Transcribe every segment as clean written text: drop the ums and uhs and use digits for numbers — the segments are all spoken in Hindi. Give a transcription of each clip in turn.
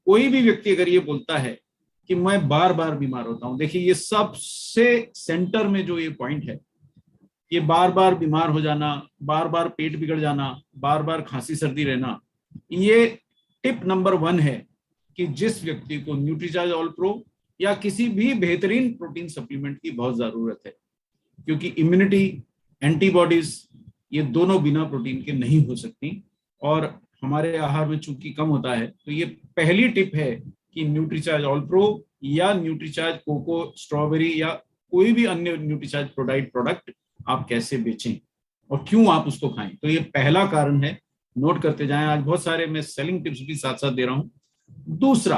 कोई भी व्यक्ति अगर ये बोलता है कि मैं बार बार बीमार होता हूं, देखिए ये सबसे सेंटर में जो ये पॉइंट है, ये बार बार बीमार हो जाना, बार बार पेट बिगड़ जाना, बार बार खांसी सर्दी रहना, ये टिप नंबर 1 है कि जिस व्यक्ति को न्यूट्रीचार्ज ऑल प्रो या किसी भी बेहतरीन प्रोटीन सप्लीमेंट की बहुत जरूरत है, क्योंकि इम्यूनिटी, एंटीबॉडीज, ये दोनों बिना प्रोटीन के नहीं हो सकती, और हमारे आहार में चूंकि कम होता है, तो ये पहली टिप है कि न्यूट्रीचार्ज ऑल प्रो या न्यूट्रीचार्ज कोको स्ट्रॉबेरी या कोई भी अन्य न्यूट्रीचार्ज प्रोडक्ट आप कैसे बेचें और क्यों आप उसको खाएं। तो ये पहला कारण है, नोट करते जाएं। आज बहुत सारे मैं सेलिंग टिप्स भी साथ साथ दे रहा हूं। दूसरा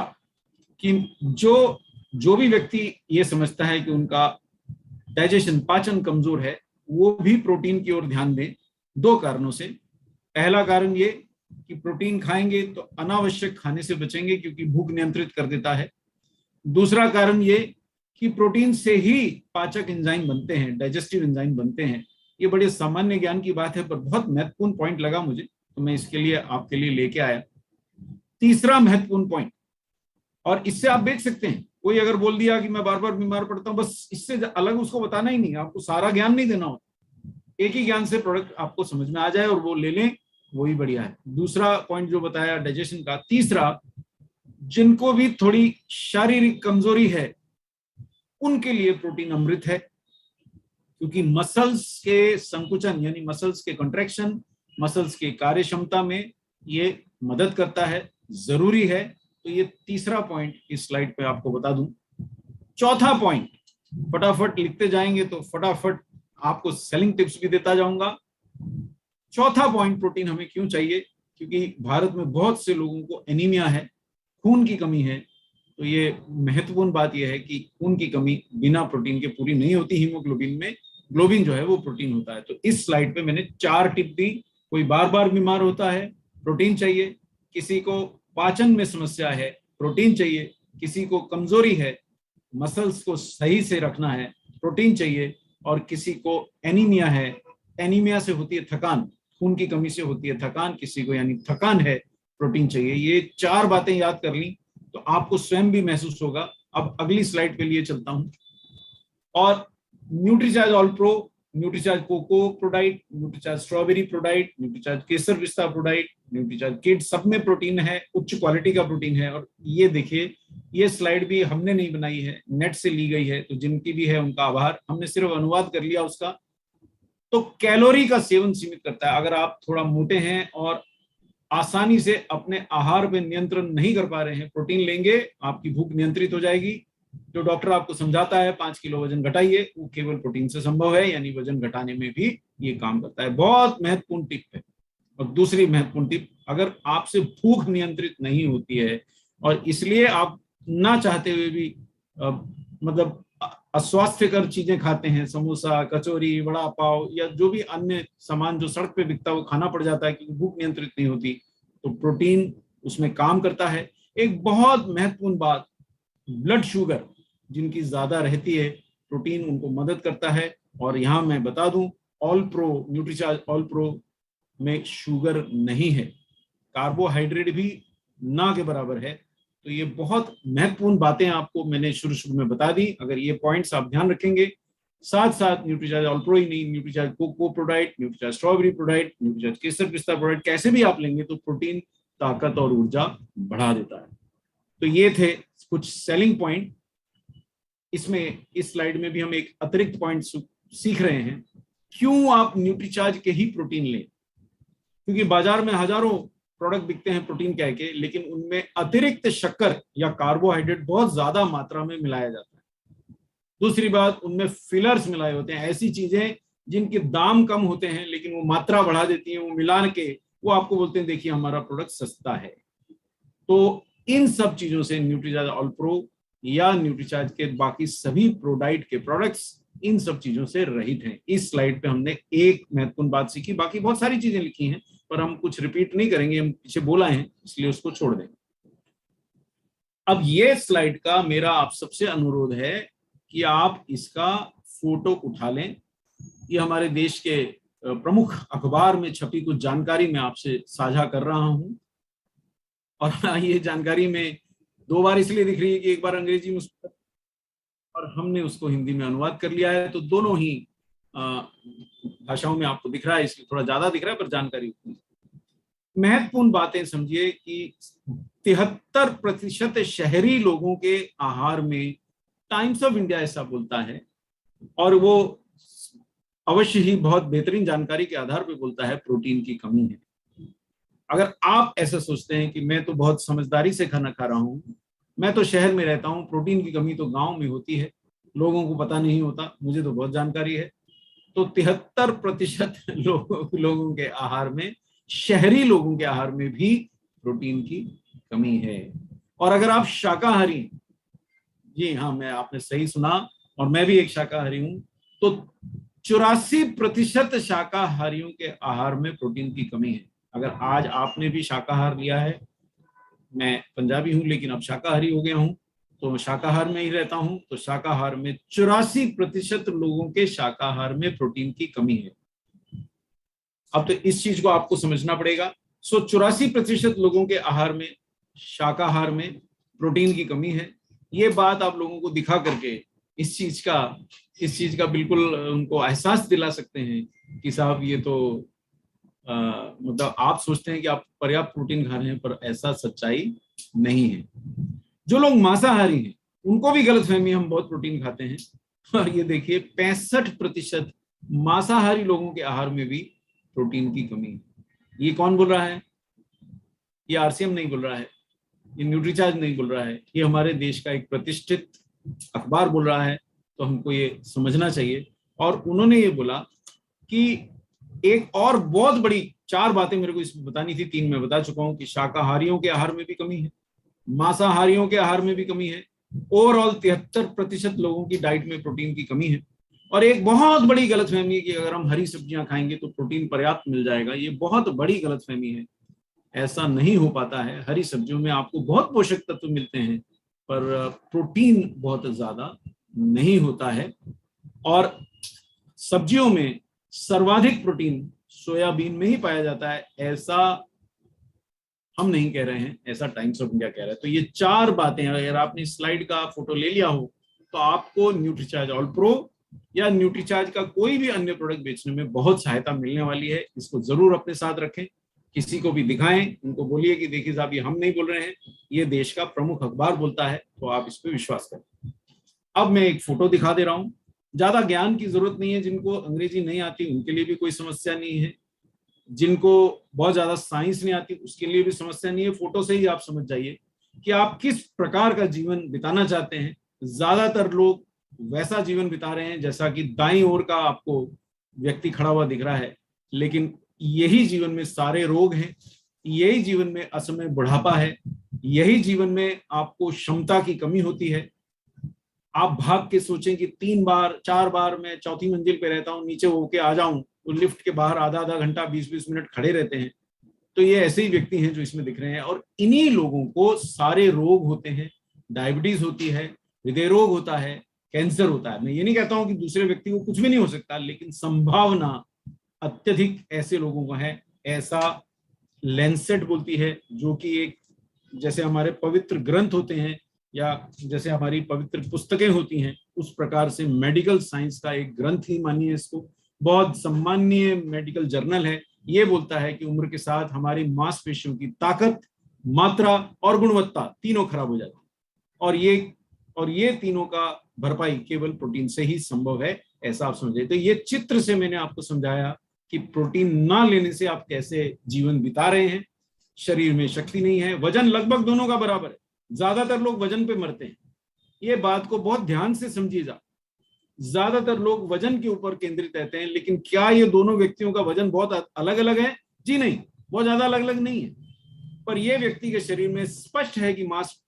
कि जो भी व्यक्ति ये समझता है कि उनका डाइजेशन, पाचन कमजोर है, वो भी प्रोटीन की ओर ध्यान दें, 2 कारणों से। पहला कारण ये कि प्रोटीन खाएंगे तो अनावश्यक खाने से बचेंगे क्योंकि भूख नियंत्रित कर देता है। दूसरा कारण ये कि प्रोटीन से ही पाचक एंजाइम बनते हैं, डाइजेस्टिव एंजाइम बनते हैं। ये बड़े सामान्य ज्ञान की बात है, पर बहुत महत्वपूर्ण पॉइंट लगा मुझे, तो मैं इसके लिए आपके लिए लेके आया। तीसरा महत्वपूर्ण पॉइंट, और इससे आप देख सकते हैं, कोई अगर बोल दिया कि मैं बार बार बीमार पड़ता हूं, बस इससे अलग उसको बताना ही नहीं, आपको सारा ज्ञान नहीं देना होता, एक ही ज्ञान से प्रोडक्ट आपको समझ में आ जाए और वो ले लें, वही बढ़िया है। दूसरा पॉइंट जो बताया डाइजेशन का। तीसरा, जिनको भी थोड़ी शारीरिक कमजोरी है उनके लिए प्रोटीन अमृत है, क्योंकि मसल्स के संकुचन यानी मसल्स के कंट्रैक्शन, मसल्स के कार्य क्षमता में ये मदद करता है, जरूरी है। तो ये तीसरा पॉइंट इस स्लाइड पे आपको बता दूं। चौथा पॉइंट, फटाफट लिखते जाएंगे तो फटाफट आपको सेलिंग टिप्स भी देता जाऊंगा। चौथा पॉइंट, प्रोटीन हमें क्यों चाहिए, क्योंकि भारत में बहुत से लोगों को एनीमिया है, खून की कमी है। तो ये महत्वपूर्ण बात यह है कि खून की कमी बिना प्रोटीन के पूरी नहीं होती। हीमोग्लोबिन में ग्लोबिन जो है वो प्रोटीन होता है। तो इस स्लाइड पे मैंने 4 टिप दी। कोई बार बार बीमार होता है, प्रोटीन चाहिए। किसी को पाचन में समस्या है, प्रोटीन चाहिए। किसी को कमजोरी है, मसल्स को सही से रखना है, प्रोटीन चाहिए। और किसी को एनीमिया है, एनीमिया से होती है थकान, खून की कमी से होती है थकान, किसी को यानी थकान है, प्रोटीन चाहिए। ये 4 बातें याद कर ली तो आपको स्वयं भी महसूस होगा। अब अगली स्लाइड पे लिए चलता हूं। और Nutricharge All Pro, Nutricharge cocoa Prodite, Nutricharge strawberry Prodite, Nutricharge केसर पिस्ता प्रोडाइट, न्यूट्रीचार्ज किड, सब में प्रोटीन है, उच्च क्वालिटी का प्रोटीन है। और ये देखिए, ये स्लाइड भी हमने नहीं बनाई है, नेट से ली गई है, तो जिनकी भी है उनका आभार, हमने सिर्फ अनुवाद कर लिया उसका। तो कैलोरी का सेवन सीमित करता है। अगर आप थोड़ा मोटे हैं और आसानी से अपने आहार पे नियंत्रण नहीं कर पा रहे हैं, प्रोटीन लेंगे, आपकी भूख नियंत्रित हो जाएगी। जो डॉक्टर आपको समझाता है 5 किलो वजन घटाइए, वो केवल प्रोटीन से संभव है, यानी वजन घटाने में भी ये काम करता है। बहुत महत्वपूर्ण टिप है। और दूसरी महत्वपूर्ण टिप, अगर आपसे भूख नियंत्रित नहीं होती है और इसलिए आप ना चाहते हुए भी मतलब अस्वास्थ्यकर चीजें खाते हैं, समोसा, कचौरी, वड़ा पाव या जो भी अन्य सामान जो सड़क पे बिकता है वो खाना पड़ जाता है क्योंकि भूख नियंत्रित नहीं होती, तो प्रोटीन उसमें काम करता है। एक बहुत महत्वपूर्ण बात, ब्लड शुगर जिनकी ज्यादा रहती है, प्रोटीन उनको मदद करता है। और यहाँ मैं बता दूं, all Pro, Nutricharge All pro में शुगर नहीं है, कार्बोहाइड्रेट भी ना के बराबर है। तो ये बहुत महत्वपूर्ण बातें आपको मैंने शुरू में बता दी। अगर ये पॉइंट्स आप ध्यान रखेंगे, साथ साथ न्यूट्रीचार्ज ऑल प्रो ही नहीं, Nutricharge cocoa Prodite, Nutricharge strawberry Prodite, Nutricharge केसर पिस्ता प्रोडाइट, कैसे भी आप लेंगे तो प्रोटीन ताकत और ऊर्जा बढ़ा देता है। तो ये थे कुछ सेलिंग पॉइंट। इसमें इस स्लाइड में भी हम एक अतिरिक्त पॉइंट सीख रहे हैं, क्यों आप न्यूट्रीचार्ज के ही प्रोटीन लें। क्योंकि बाजार में हजारों प्रोडक्ट बिकते हैं प्रोटीन कह के, लेकिन उनमें अतिरिक्त शक्कर या कार्बोहाइड्रेट बहुत ज्यादा मात्रा में मिलाया जाता है। दूसरी बात, उनमें फिलर्स मिलाए होते हैं, ऐसी चीजें जिनके दाम कम होते हैं लेकिन वो मात्रा बढ़ा देती हैं, वो मिला के वो आपको बोलते हैं देखिए हमारा प्रोडक्ट सस्ता है। तो इन सब चीजों से न्यूट्रीचार्ज ऑल प्रो या न्यूट्रीचार्ज के बाकी सभी प्रोडाइट के प्रोडक्ट्स इन सब चीजों से रहित हैं। इस स्लाइड पे हमने एक महत्वपूर्ण बात सीखी, बाकी बहुत सारी चीजें लिखी हैं पर हम कुछ रिपीट नहीं करेंगे, हम पीछे बोला है इसलिए उसको छोड़ देंगे। अब ये स्लाइड का मेरा आप सबसे अनुरोध है कि आप इसका फोटो उठा लें। ये हमारे देश के प्रमुख अखबार में छपी कुछ जानकारी मैं आपसे साझा कर रहा हूं। और ये जानकारी में दो बार इसलिए दिख रही है कि एक बार अंग्रेजी में और हमने उसको हिंदी में अनुवाद कर लिया है, तो दोनों ही भाषाओं में आपको दिख रहा है, इसलिए थोड़ा ज्यादा दिख रहा है पर जानकारी उतनी। महत्वपूर्ण बातें समझिए कि 73% शहरी लोगों के आहार में, टाइम्स ऑफ इंडिया ऐसा बोलता है, और वो अवश्य ही बहुत बेहतरीन जानकारी के आधार पर बोलता है, प्रोटीन की कमी है। अगर आप ऐसा सोचते हैं कि मैं तो बहुत समझदारी से खाना खा रहा हूं, मैं तो शहर में रहता हूं, प्रोटीन की कमी तो गांव में होती है, लोगों को पता नहीं होता, मुझे तो बहुत जानकारी है, तो 73% लोगों के आहार में, शहरी लोगों के आहार में भी प्रोटीन की कमी है। और अगर आप शाकाहारी, जी हाँ, मैं आपने सही सुना, और मैं भी एक शाकाहारी हूं, तो 84% शाकाहारियों के आहार में प्रोटीन की कमी है। अगर आज आपने भी शाकाहार लिया है, मैं पंजाबी हूं लेकिन अब शाकाहारी हो गया हूं, तो शाकाहार में ही रहता हूं, तो शाकाहार में 84% लोगों के शाकाहार में प्रोटीन की कमी है। अब तो इस चीज को आपको समझना पड़ेगा। 84% लोगों के आहार में, शाकाहार में प्रोटीन की कमी है। ये बात आप लोगों को दिखा करके इस चीज का बिल्कुल उनको एहसास दिला सकते हैं कि साहब ये तो मतलब आप सोचते हैं कि आप पर्याप्त प्रोटीन खा रहे हैं, पर ऐसा सच्चाई नहीं है। जो लोग मांसाहारी हैं उनको भी गलतफहमी, हम बहुत प्रोटीन खाते हैं, और ये देखिए 65% मांसाहारी लोगों के आहार में भी प्रोटीन की कमी है। ये कौन बोल रहा है? ये आरसीएम नहीं बोल रहा है, ये न्यूट्रीचार्ज नहीं बोल रहा है, ये हमारे देश का एक प्रतिष्ठित अखबार बोल रहा है। तो हमको ये समझना चाहिए। और उन्होंने ये बोला कि एक और बहुत बड़ी 4 बातें मेरे को इसमें बतानी थी, 3 मैं बता चुका हूं, कि शाकाहारियों के आहार में भी कमी है, मांसाहारियों के आहार में भी कमी है, ओवरऑल 73% लोगों की डाइट में प्रोटीन की कमी है। और एक बहुत बड़ी गलतफहमी है कि अगर हम हरी सब्जियां खाएंगे तो प्रोटीन पर्याप्त मिल जाएगा। ये बहुत बड़ी गलतफहमी है, ऐसा नहीं हो पाता है। हरी सब्जियों में आपको बहुत पोषक तत्व मिलते हैं, पर प्रोटीन बहुत ज्यादा नहीं होता है। और सब्जियों में सर्वाधिक प्रोटीन सोयाबीन में ही पाया जाता है, ऐसा हम नहीं कह रहे हैं, ऐसा टाइम्स ऑफ इंडिया कह रहा है। तो ये 4 बातें, अगर आपने स्लाइड का फोटो ले लिया हो तो आपको न्यूट्रीचार्ज ऑल प्रो या न्यूट्रीचार्ज का कोई भी अन्य प्रोडक्ट बेचने में बहुत सहायता मिलने वाली है। इसको जरूर अपने साथ रखें, किसी को भी दिखाएं, उनको बोलिए कि देखिए साहब ये हम नहीं बोल रहे हैं, ये देश का प्रमुख अखबार बोलता है, तो आप इस पर विश्वास करें। अब मैं एक फोटो दिखा दे रहा हूं। ज्यादा ज्ञान की जरूरत नहीं है, जिनको अंग्रेजी नहीं आती उनके लिए भी कोई समस्या नहीं है, जिनको बहुत ज्यादा साइंस नहीं आती उसके लिए भी समस्या नहीं है। फोटो से ही आप समझ जाइए कि आप किस प्रकार का जीवन बिताना चाहते हैं। ज्यादातर लोग वैसा जीवन बिता रहे हैं जैसा कि दाईं ओर का आपको व्यक्ति खड़ा हुआ दिख रहा है, लेकिन यही जीवन में सारे रोग हैं, यही जीवन में असमय बुढ़ापा है, यही जीवन में आपको क्षमता की कमी होती है। आप भाग के सोचें कि 3 बार 4 बार मैं चौथी मंजिल पे रहता हूं, नीचे होके आ जाऊं, तो लिफ्ट के बाहर आधा आधा घंटा 20-20 मिनट खड़े रहते हैं। तो ये ऐसे ही व्यक्ति हैं जो इसमें दिख रहे हैं, और इन्हीं लोगों को सारे रोग होते हैं। डायबिटीज होती है, हृदय रोग होता है, कैंसर होता है। मैं ये नहीं कहता हूं कि दूसरे व्यक्ति को कुछ भी नहीं हो सकता, लेकिन संभावना अत्यधिक ऐसे लोगों को है। ऐसा लैंसेट बोलती है, जो कि एक जैसे हमारे पवित्र ग्रंथ होते हैं या जैसे हमारी पवित्र पुस्तकें होती हैं, उस प्रकार से मेडिकल साइंस का एक ग्रंथ ही मानिए इसको, बहुत सम्माननीय मेडिकल जर्नल है। ये बोलता है कि उम्र के साथ हमारी मांसपेशियों की ताकत, मात्रा और गुणवत्ता तीनों खराब हो जाती है, और ये तीनों का भरपाई केवल प्रोटीन से ही संभव है, ऐसा आप समझे। तो ये चित्र से मैंने आपको समझाया कि प्रोटीन ना लेने से आप कैसे जीवन बिता रहे हैं। शरीर में शक्ति नहीं है, वजन लगभग दोनों का बराबर है, ज्यादातर लोग वजन पे मरते हैं। ये बात को बहुत ध्यान से समझिएगा, ज्यादातर लोग वजन के ऊपर केंद्रित रहते हैं, लेकिन क्या ये दोनों व्यक्तियों का वजन बहुत अलग अलग है? जी नहीं, बहुत ज्यादा अलग अलग नहीं है, पर यह व्यक्ति के शरीर में स्पष्ट है कि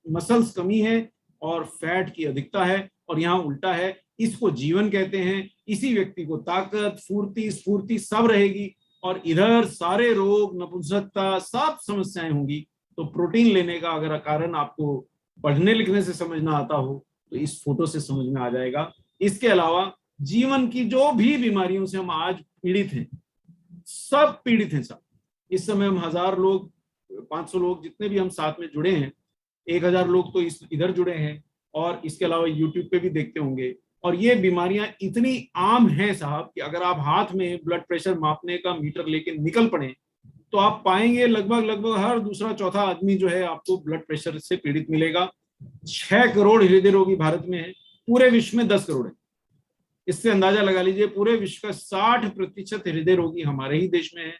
मसल्स कमी है और फैट की अधिकता है, और यहाँ उल्टा है। इसको जीवन कहते हैं। इसी व्यक्ति को ताकत, फुर्ती, स्फूर्ति सब रहेगी, और इधर सारे रोग, नपुंसकता, सब समस्याएं होंगी। तो प्रोटीन लेने का अगर कारण आपको पढ़ने लिखने से समझना आता हो तो इस फोटो से समझ में आ जाएगा। इसके अलावा जीवन की जो भी बीमारियों से हम आज पीड़ित हैं, सब पीड़ित हैं सब। इस समय हम 1000 लोग, 500 लोग, जितने भी हम साथ में जुड़े हैं, 1000 लोग तो इधर जुड़े हैं, और इसके अलावा यूट्यूब पे भी देखते होंगे। और ये बीमारियां इतनी आम हैं साहब कि अगर आप हाथ में ब्लड प्रेशर मापने का मीटर लेके निकल पड़े तो आप पाएंगे लगभग लगभग हर दूसरा चौथा आदमी जो है आपको ब्लड प्रेशर से पीड़ित मिलेगा। 6 करोड़ हृदय रोगी भारत में है, पूरे विश्व में 10 करोड़ है। इससे अंदाजा लगा लीजिए पूरे विश्व का 60% हृदय रोगी हमारे ही देश में है।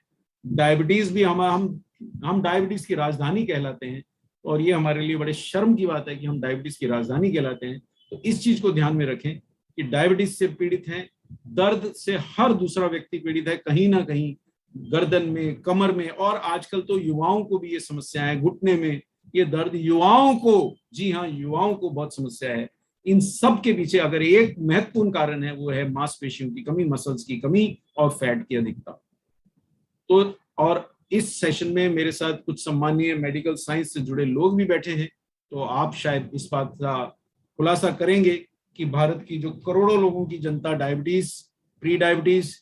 डायबिटीज भी हम डायबिटीज की राजधानी कहलाते हैं, और ये हमारे लिए बड़े शर्म की बात है कि हम डायबिटीज की राजधानी कहलाते हैं। तो इस चीज को ध्यान में रखें कि डायबिटीज से पीड़ित हैं, दर्द से हर दूसरा व्यक्ति पीड़ित है, कहीं ना कहीं गर्दन में, कमर में, और आजकल तो युवाओं को भी ये समस्या है, घुटने में ये दर्द युवाओं को, जी हाँ युवाओं को बहुत समस्या है। इन सब के पीछे अगर एक महत्वपूर्ण कारण है वो है मांसपेशियों की कमी, मसल्स की कमी और फैट की अधिकता। तो और इस सेशन में मेरे साथ कुछ सम्मानीय मेडिकल साइंस से जुड़े लोग भी बैठे हैं, तो आप शायद इस बात का खुलासा करेंगे कि भारत की जो करोड़ों लोगों की जनता diabetes, pre diabetes,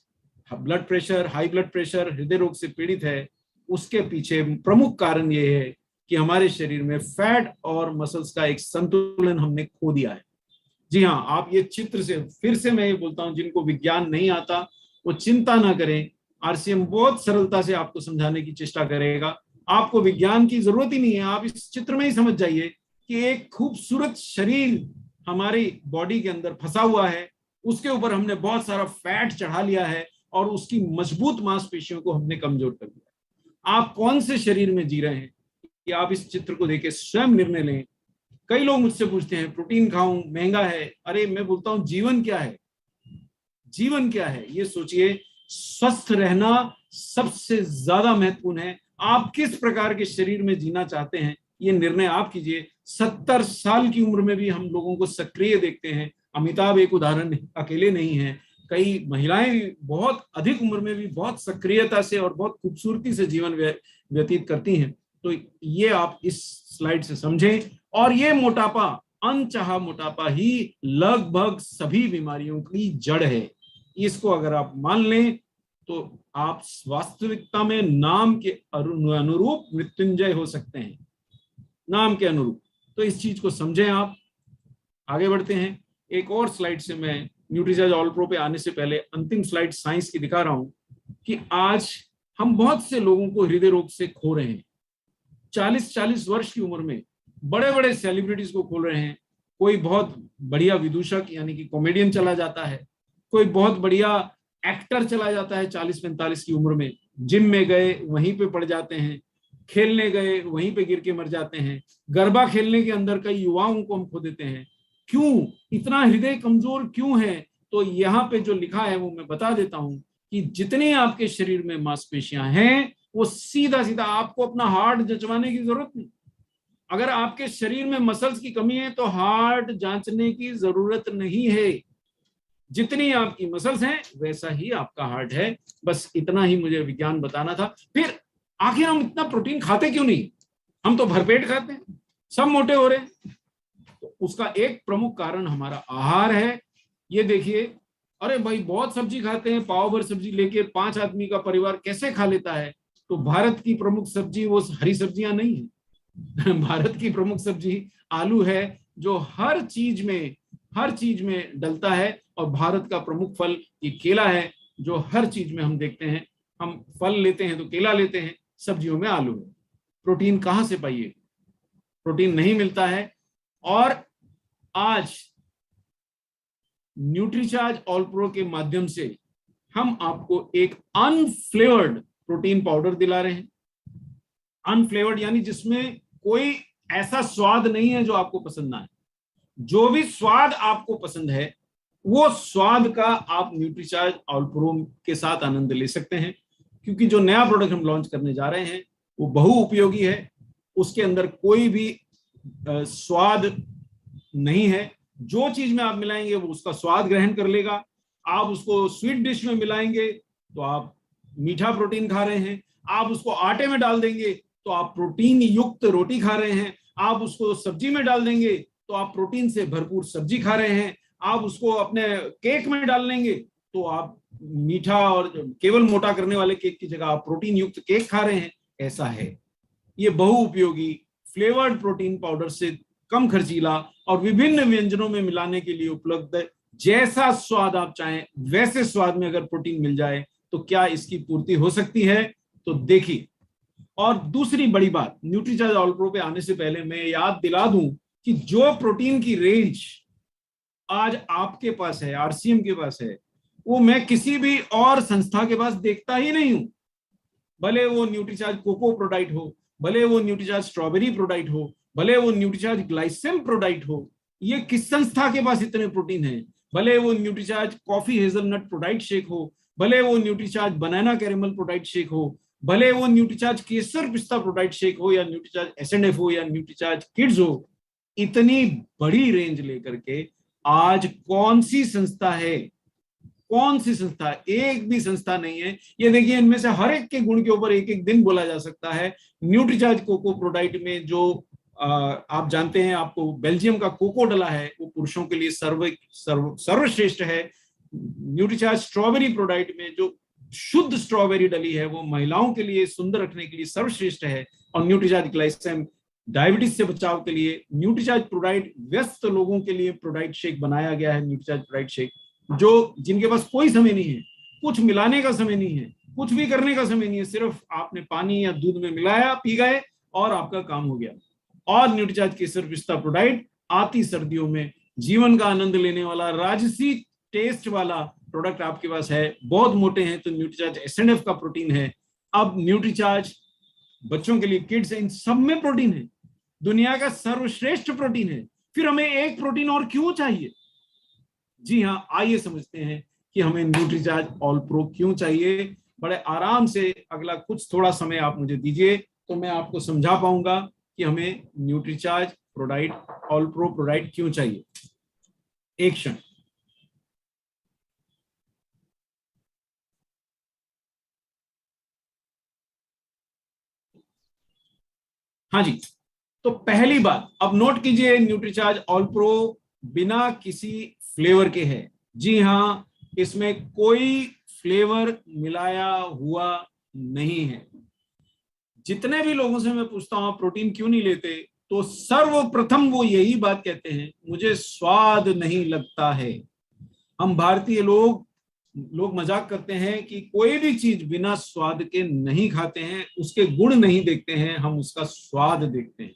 blood pressure, high blood pressure, हृदय रोग से पीड़ित है, उसके पीछे प्रमुख कारण ये है कि हमारे शरीर में फैट और मसल्स का एक संतुलन हमने खो दिया है। जी हाँ, आप ये चित्र से, फिर से मैं ये बोलता हूं, जिनको विज्ञान नहीं आता वो चिंता ना करें, आरसीएम बहुत सरलता से आपको समझाने की चेष्टा करेगा। आपको विज्ञान की जरूरत ही नहीं है, आप इस चित्र में ही समझ जाइए कि एक खूबसूरत शरीर हमारी बॉडी के अंदर फंसा हुआ है, उसके ऊपर हमने बहुत सारा फैट चढ़ा लिया है और उसकी मजबूत मांसपेशियों को हमने कमजोर कर दिया। आप कौन से शरीर में जी रहे हैं कि आप इस चित्र को देख के स्वयं निर्णय लें। कई लोग मुझसे पूछते हैं प्रोटीन खाऊं, महंगा है। अरे मैं बोलता हूं जीवन क्या है, जीवन क्या है ये सोचिए। स्वस्थ रहना सबसे ज्यादा महत्वपूर्ण है। आप किस प्रकार के शरीर में जीना चाहते हैं ये निर्णय आप कीजिए। 70 साल की उम्र में भी हम लोगों को सक्रिय देखते हैं। अमिताभ एक उदाहरण अकेले नहीं है, कई महिलाएं बहुत अधिक उम्र में भी बहुत सक्रियता से और बहुत खूबसूरती से जीवन व्यतीत करती हैं। तो ये आप इस स्लाइड से समझें। और ये मोटापा, अनचाहा मोटापा ही लगभग सभी बीमारियों की जड़ है। इसको अगर आप मान लें तो आप वास्तविकता में नाम के अनुरूप मृत्युंजय हो सकते हैं, नाम के अनुरूप। तो इस चीज को समझें। आप आगे बढ़ते हैं। एक और स्लाइड से मैं न्यूट्रीचार्ज ऑल प्रो पे आने से पहले अंतिम स्लाइड साइंस की दिखा रहा हूं कि आज हम बहुत से लोगों को हृदय रोग से खो रहे हैं। 40-40 वर्ष की उम्र में बड़े बड़े सेलिब्रिटीज को खो रहे हैं। कोई बहुत बढ़िया विदूषक यानी कि कॉमेडियन चला जाता है, कोई बहुत बढ़िया एक्टर चला जाता है 40-45 की उम्र में, जिम में गए वहीं पे पड़ जाते हैं, खेलने गए वहीं पे गिर के मर जाते हैं, गरबा खेलने के अंदर कई युवाओं को हम खो देते हैं। क्यों इतना हृदय कमजोर क्यों है? तो यहाँ पे जो लिखा है वो मैं बता देता हूं कि जितने आपके शरीर में मांसपेशियां हैं वो सीधा सीधा, आपको अपना हार्ट जंचवाने की जरूरत नहीं। अगर आपके शरीर में मसल्स की कमी है तो हार्ट जांचने की जरूरत नहीं है। जितनी आपकी मसल्स हैं वैसा ही आपका हार्ट है। बस इतना ही मुझे विज्ञान बताना था। फिर आखिर हम इतना प्रोटीन खाते क्यों नहीं? हम तो भरपेट खाते हैं, सब मोटे हो रहे हैं। तो उसका एक प्रमुख कारण हमारा आहार है। ये देखिए, अरे भाई बहुत सब्जी खाते हैं, पाव भर सब्जी लेके 5 आदमी का परिवार कैसे खा लेता है? तो भारत की प्रमुख सब्जी वो हरी सब्जियां नहीं है। भारत की प्रमुख सब्जी आलू है, जो हर चीज में डलता है। और भारत का प्रमुख फल ये केला है, जो हर चीज में हम देखते हैं। हम फल लेते हैं तो केला लेते हैं, सब्जियों में आलू है। प्रोटीन कहां से पाइए? प्रोटीन नहीं मिलता है। और आज न्यूट्रीचार्ज ऑल प्रो के माध्यम से हम आपको एक अनफ्लेवर्ड प्रोटीन पाउडर दिला रहे हैं। अनफ्लेवर्ड यानी जिसमें कोई ऐसा स्वाद नहीं है जो आपको पसंद ना है। जो भी स्वाद आपको पसंद है वो स्वाद का आप न्यूट्रीचार्ज ऑल प्रो के साथ आनंद ले सकते हैं। क्योंकि जो नया प्रोडक्ट हम लॉन्च करने जा रहे हैं वो बहुउपयोगी है। उसके अंदर कोई भी स्वाद नहीं है। जो चीज में आप मिलाएंगे वो उसका स्वाद ग्रहण कर लेगा। आप उसको स्वीट डिश में मिलाएंगे तो आप मीठा प्रोटीन खा रहे हैं। आप उसको आटे में डाल देंगे तो आप प्रोटीन युक्त रोटी खा रहे हैं। आप उसको सब्जी में डाल देंगे तो आप प्रोटीन से भरपूर सब्जी खा रहे हैं। आप उसको अपने केक में डाल लेंगे तो आप मीठा और केवल मोटा करने वाले केक की जगह आप प्रोटीन युक्त केक खा रहे हैं। ऐसा है। ये बहुउपयोगी फ्लेवर्ड प्रोटीन पाउडर से कम खर्चीला और विभिन्न व्यंजनों में मिलाने के लिए उपलब्ध है। जैसा स्वाद आप चाहें वैसे स्वाद में अगर प्रोटीन मिल जाए तो क्या इसकी पूर्ति हो सकती है? तो देखिए, और दूसरी बड़ी बात, न्यूट्रीचार्ज ऑल प्रो पे आने से पहले मैं याद दिला दूं कि जो प्रोटीन की रेंज आज आपके पास है, आरसीएम के पास है, वो मैं किसी भी और संस्था के पास देखता ही नहीं हूं। भले वो न्यूट्रीचार्ज कोको प्रोडाइट हो, भले वो न्यूट्रीचार्ज स्ट्रॉबेरी प्रोडाइट हो, भले वो न्यूट्रीचार्ज ग्लाइसेम प्रोडाइट हो, ये किस संस्था के पास इतने प्रोटीन है? भले वो Nutricharge coffee hazelnut ProDiet shake हो, भले वो न्यूट्रीचार्ज बनाना कैरेमल प्रोडाइट शेक हो, भले वो न्यूट्रीचार्ज केसर पिस्ता प्रोडाइट शेक हो, या न्यूट्रीचार्ज एसएनएफ हो, या न्यूट्रीचार्ज किड्स हो, इतनी बड़ी रेंज लेकर के आज कौन सी संस्था है? कौन सी संस्था? एक भी संस्था नहीं है। ये देखिए, इनमें से हर एक के गुण के ऊपर एक एक दिन बोला जा सकता है। न्यूट्रीचार्ज कोको प्रोडाइट में जो आप जानते हैं, आपको बेल्जियम का कोको डला है, वो पुरुषों के लिए सर्वश्रेष्ठ है। न्यूट्रीचार्ज स्ट्रॉबेरी प्रोडाइट में जो शुद्ध स्ट्रॉबेरी डली है, वो महिलाओं के लिए सुंदर रखने के लिए सर्वश्रेष्ठ है। और न्यूट्रीचार्ज ग्लाइसेम डायबिटीज से बचाव के लिए। न्यूट्रीचार्ज प्रोडाइट व्यस्त लोगों के लिए प्रोडाइट शेक बनाया गया है। न्यूट्रीचार्ज प्रोडाइट शेक जो जिनके पास कोई समय नहीं है, कुछ मिलाने का समय नहीं है, कुछ भी करने का समय नहीं है, सिर्फ आपने पानी या दूध में मिलाया, पी गए और आपका काम हो गया। और न्यूट्रीचार्ज केसर पिस्ता प्रोडाइट आती सर्दियों में जीवन का आनंद लेने वाला राजसी टेस्ट वाला प्रोडक्ट आपके पास है। बहुत मोटे हैं तो न्यूट्रीचार्ज एसएनएफ का प्रोटीन है। अब न्यूट्रीचार्ज बच्चों के लिए किड्स है, इन सब में प्रोटीन है। दुनिया का सर्वश्रेष्ठ प्रोटीन है। फिर हमें एक प्रोटीन और क्यों चाहिए? जी हाँ, आइए समझते हैं कि हमें न्यूट्रीचार्ज ऑल प्रो क्यों चाहिए। बड़े आराम से अगला कुछ थोड़ा समय आप मुझे दीजिए तो मैं आपको समझा पाऊंगा कि हमें Nutricharge ProDiet all pro ProDiet क्यों चाहिए। एक क्षण। हाँ जी, तो पहली बात अब नोट कीजिए, न्यूट्रीचार्ज ऑल प्रो बिना किसी फ्लेवर के है। जी हाँ, इसमें कोई फ्लेवर मिलाया हुआ नहीं है। जितने भी लोगों से मैं पूछता हूं प्रोटीन क्यों नहीं लेते, तो सर्वप्रथम वो यही बात कहते हैं, मुझे स्वाद नहीं लगता है। हम भारतीय लोग मजाक करते हैं कि कोई भी चीज बिना स्वाद के नहीं खाते हैं, उसके गुण नहीं देखते हैं, हम उसका स्वाद देखते हैं।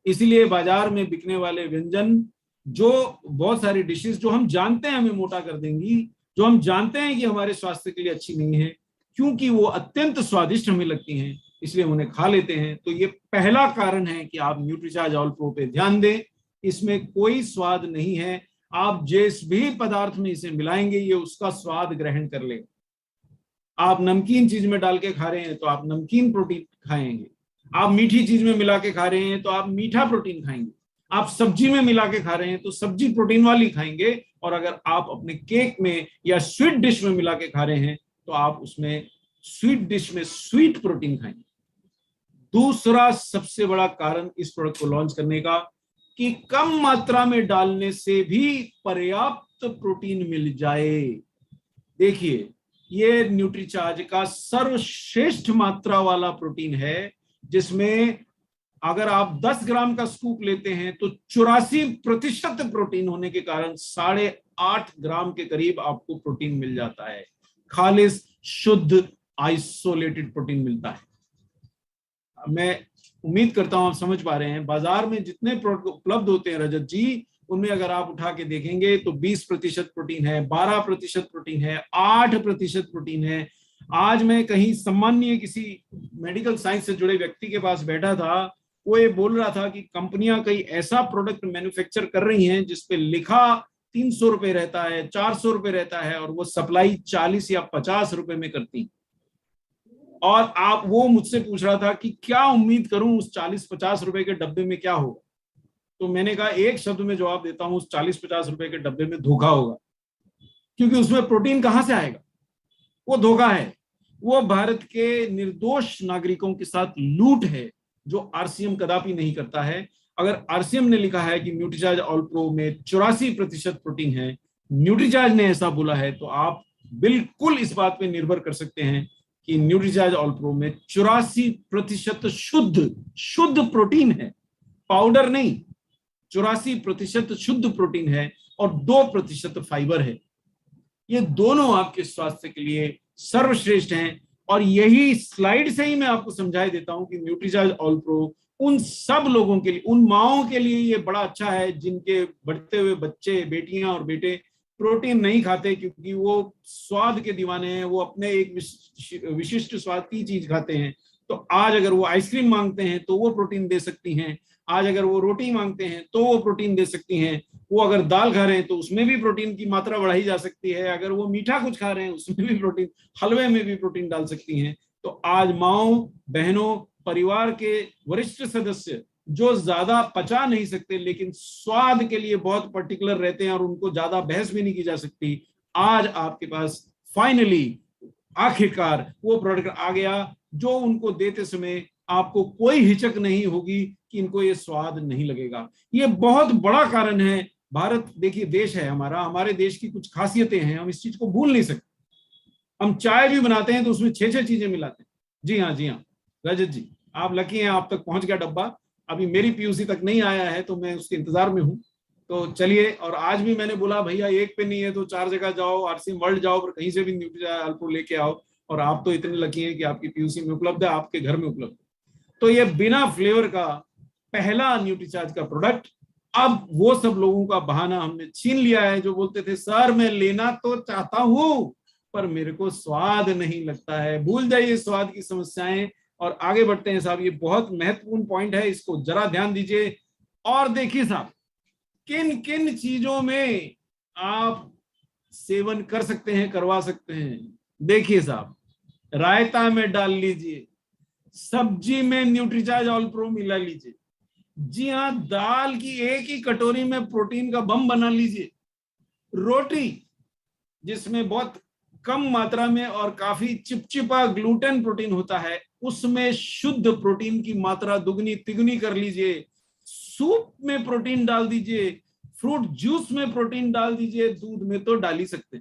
इसीलिए बाजार में बिकने वाले व्यंजन, जो बहुत सारी डिशेस जो हम जानते हैं हमें मोटा कर देंगी, जो हम जानते हैं कि हमारे स्वास्थ्य के लिए अच्छी नहीं है, क्योंकि वो अत्यंत स्वादिष्ट हमें लगती हैं, इसलिए हम उन्हें खा लेते हैं। तो ये पहला कारण है कि आप न्यूट्रीचार्ज ऑल प्रो पे ध्यान दें। इसमें कोई स्वाद नहीं है। आप जिस भी पदार्थ में इसे मिलाएंगे, ये उसका स्वाद ग्रहण कर लेगा। आप नमकीन चीज में डाल के खा रहे हैं तो आप नमकीन प्रोटीन खाएंगे। आप मीठी चीज में मिला के खा रहे हैं तो आप मीठा प्रोटीन खाएंगे। आप सब्जी में मिला के खा रहे हैं तो सब्जी प्रोटीन वाली खाएंगे। और अगर आप अपने केक में या स्वीट डिश में मिला के खा रहे हैं तो आप उसमें स्वीट डिश में स्वीट प्रोटीन खाएंगे। दूसरा सबसे बड़ा कारण इस प्रोडक्ट को लॉन्च करने का कि कम मात्रा में डालने से भी पर्याप्त प्रोटीन मिल जाए। देखिए, ये न्यूट्रीचार्ज का सर्वश्रेष्ठ मात्रा वाला प्रोटीन है, जिसमें अगर आप 10 ग्राम का स्कूप लेते हैं तो 84% प्रोटीन होने के कारण 8.5 ग्राम के करीब आपको प्रोटीन मिल जाता है। खालिस शुद्ध आइसोलेटेड प्रोटीन मिलता है। मैं उम्मीद करता हूं आप समझ पा रहे हैं। बाजार में जितने प्रोडक्ट उपलब्ध होते हैं रजत जी, उनमें अगर आप उठा के देखेंगे तो 20% प्रोटीन है, 12% प्रोटीन है, 8% प्रोटीन है। आज मैं कहीं सम्मानीय किसी मेडिकल साइंस से जुड़े व्यक्ति के पास बैठा था, वो ये बोल रहा था कि कंपनियां कई ऐसा प्रोडक्ट मैन्युफैक्चर कर रही हैं जिसपे लिखा 300 रुपए रहता है, 400 रुपए रहता है, और वो सप्लाई 40 या 50 रुपए में करती। और आप वो मुझसे पूछ रहा था कि क्या उम्मीद करूं उस 40-50 रुपए के डब्बे में क्या होगा। तो मैंने कहा एक शब्द में जवाब देता हूं, उस 40-50 रुपए के डब्बे में धोखा होगा। क्योंकि उसमें प्रोटीन कहां से आएगा? वो धोखा है। वो भारत के निर्दोष नागरिकों के साथ लूट है, जो आरसीएम कदापि नहीं करता है। अगर आरसीएम ने लिखा है कि न्यूट्रीचार्ज ऑल प्रो में 84% प्रोटीन है, न्यूट्रीचार्ज ने ऐसा बोला है, तो आप बिल्कुल इस बात पे निर्भर कर सकते हैं कि न्यूट्रीचार्ज ऑल प्रो में 84% शुद्ध प्रोटीन है। पाउडर नहीं, 84% शुद्ध प्रोटीन है और 2% फाइबर है। ये दोनों आपके स्वास्थ्य के लिए सर्वश्रेष्ठ हैं। और यही स्लाइड से ही मैं आपको समझाई देता हूं कि न्यूट्रीचार्ज ऑल प्रो उन सब लोगों के लिए, उन माओं के लिए ये बड़ा अच्छा है जिनके बढ़ते हुए बच्चे, बेटियां और बेटे प्रोटीन नहीं खाते क्योंकि वो स्वाद के दीवाने हैं, वो अपने एक विशिष्ट स्वाद की चीज खाते हैं। तो आज अगर वो आइसक्रीम मांगते हैं तो वो प्रोटीन दे सकती हैं, आज अगर वो रोटी मांगते हैं तो वो प्रोटीन दे सकती हैं, वो अगर दाल खा रहे हैं तो उसमें भी प्रोटीन की मात्रा बढ़ाई जा सकती है, अगर वो मीठा कुछ खा रहे हैं उसमें भी प्रोटीन, हलवे में भी प्रोटीन डाल सकती हैं। तो आज माओ, बहनों, परिवार के वरिष्ठ सदस्य जो ज्यादा पचा नहीं सकते लेकिन स्वाद के लिए बहुत पर्टिकुलर रहते हैं और उनको ज्यादा बहस भी नहीं की जा सकती, आज आपके पास फाइनली आखिरकार वो प्रोडक्ट आ गया जो उनको देते समय आपको कोई हिचक नहीं होगी कि इनको ये स्वाद नहीं लगेगा। ये बहुत बड़ा कारण है। भारत देखिए देश है हमारा, हमारे देश की कुछ खासियतें हैं, हम इस चीज को भूल नहीं सकते। हम चाय भी बनाते हैं तो उसमें 6-6 चीजें मिलाते हैं। जी हाँ, जी हाँ रजत जी, आप लकी हैं, आप तक पहुंच गया डब्बा। अभी मेरी पीयूसी तक नहीं आया है तो मैं उसके इंतजार में हूँ। तो चलिए, और आज भी मैंने बोला भैया एक पे नहीं है तो 4 जगह जाओ, आरसीएम वर्ल्ड जाओ, पर कहीं से भी न्यूट्रीचार्ज ऑल प्रो लेके आओ। और आप तो इतने लकी हैं कि आपकी पीयूसी में उपलब्ध है, आपके घर में उपलब्ध है। तो ये बिना फ्लेवर का पहला न्यूट्रीचार्ज का प्रोडक्ट, अब वो सब लोगों का बहाना हमने छीन लिया है जो बोलते थे सर मैं लेना तो चाहता हूं पर मेरे को स्वाद नहीं लगता है। भूल जाइए स्वाद की समस्याएं और आगे बढ़ते हैं साहब। ये बहुत महत्वपूर्ण पॉइंट है, इसको जरा ध्यान दीजिए और देखिए साहब किन किन चीजों में आप सेवन कर सकते हैं, करवा सकते हैं। देखिए साहब, रायता में डाल लीजिए, सब्जी में न्यूट्रीचार्ज ऑल प्रो मिला लीजिए, जी हाँ दाल की एक ही कटोरी में प्रोटीन का बम बना लीजिए, रोटी जिसमें बहुत कम मात्रा में और काफी चिपचिपा ग्लूटेन प्रोटीन होता है उसमें शुद्ध प्रोटीन की मात्रा दुगनी तिगुनी कर लीजिए, सूप में प्रोटीन डाल दीजिए, फ्रूट जूस में प्रोटीन डाल दीजिए। दूध में तो डाल ही सकते,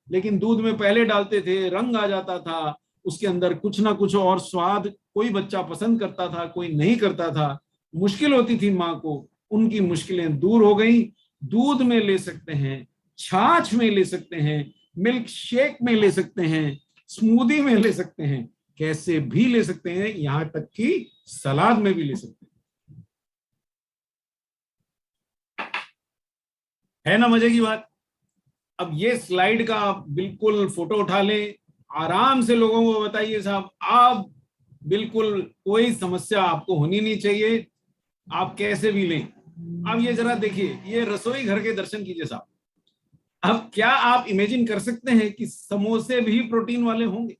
लेकिन दूध में पहले डालते थे रंग आ जाता था, उसके अंदर कुछ ना कुछ और स्वाद कोई बच्चा पसंद करता था, कोई नहीं करता था, मुश्किल होती थी माँ को। उनकी मुश्किलें दूर हो गई। दूध में ले सकते हैं, छाछ में ले सकते हैं, मिल्क शेक में ले सकते हैं, स्मूदी में ले सकते हैं, कैसे भी ले सकते हैं, यहां तक कि सलाद में भी ले सकते हैं। है ना मजे की बात। अब ये स्लाइड का आप बिल्कुल फोटो उठा लें, आराम से लोगों को बताइए साहब, आप बिल्कुल कोई समस्या आपको होनी नहीं चाहिए, आप कैसे भी लें। अब ये जरा देखिए, ये रसोई घर के दर्शन कीजिए साहब। अब क्या आप इमेजिन कर सकते हैं कि समोसे भी प्रोटीन वाले होंगे?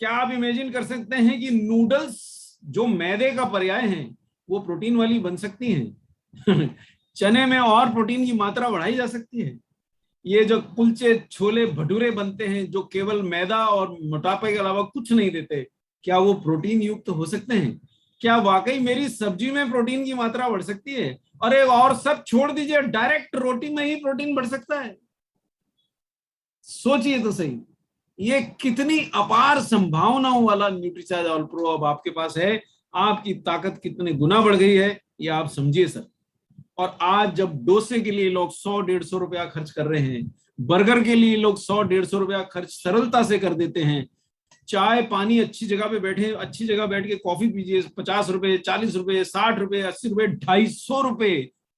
क्या आप इमेजिन कर सकते हैं कि नूडल्स जो मैदे का पर्याय हैं वो प्रोटीन वाली बन सकती हैं? चने में और प्रोटीन की मात्रा बढ़ाई जा सकती है। ये जो कुलचे छोले भटूरे बनते हैं जो केवल मैदा और मोटापे के अलावा कुछ नहीं देते, क्या वो प्रोटीन युक्त हो सकते हैं? क्या वाकई मेरी सब्जी में प्रोटीन की मात्रा बढ़ सकती है? अरे और सब छोड़ दीजिए, डायरेक्ट रोटी में ही प्रोटीन बढ़ सकता है। सोचिए तो सही, ये कितनी अपार संभावनाओं वाला न्यूट्रीचार्ज ऑल प्रो अब आपके पास है। आपकी ताकत कितने गुना बढ़ गई है ये आप समझिए सर। और आज जब डोसे के लिए लोग 100-150 रुपया खर्च कर रहे हैं, बर्गर के लिए लोग 100-150 रुपया खर्च सरलता से कर देते हैं, चाय पानी अच्छी जगह पे बैठे, अच्छी जगह बैठ के कॉफी पीजिए, 50 रुपए, 40 रुपए, 60 रुपए, 80 रुपए, 250 रुपए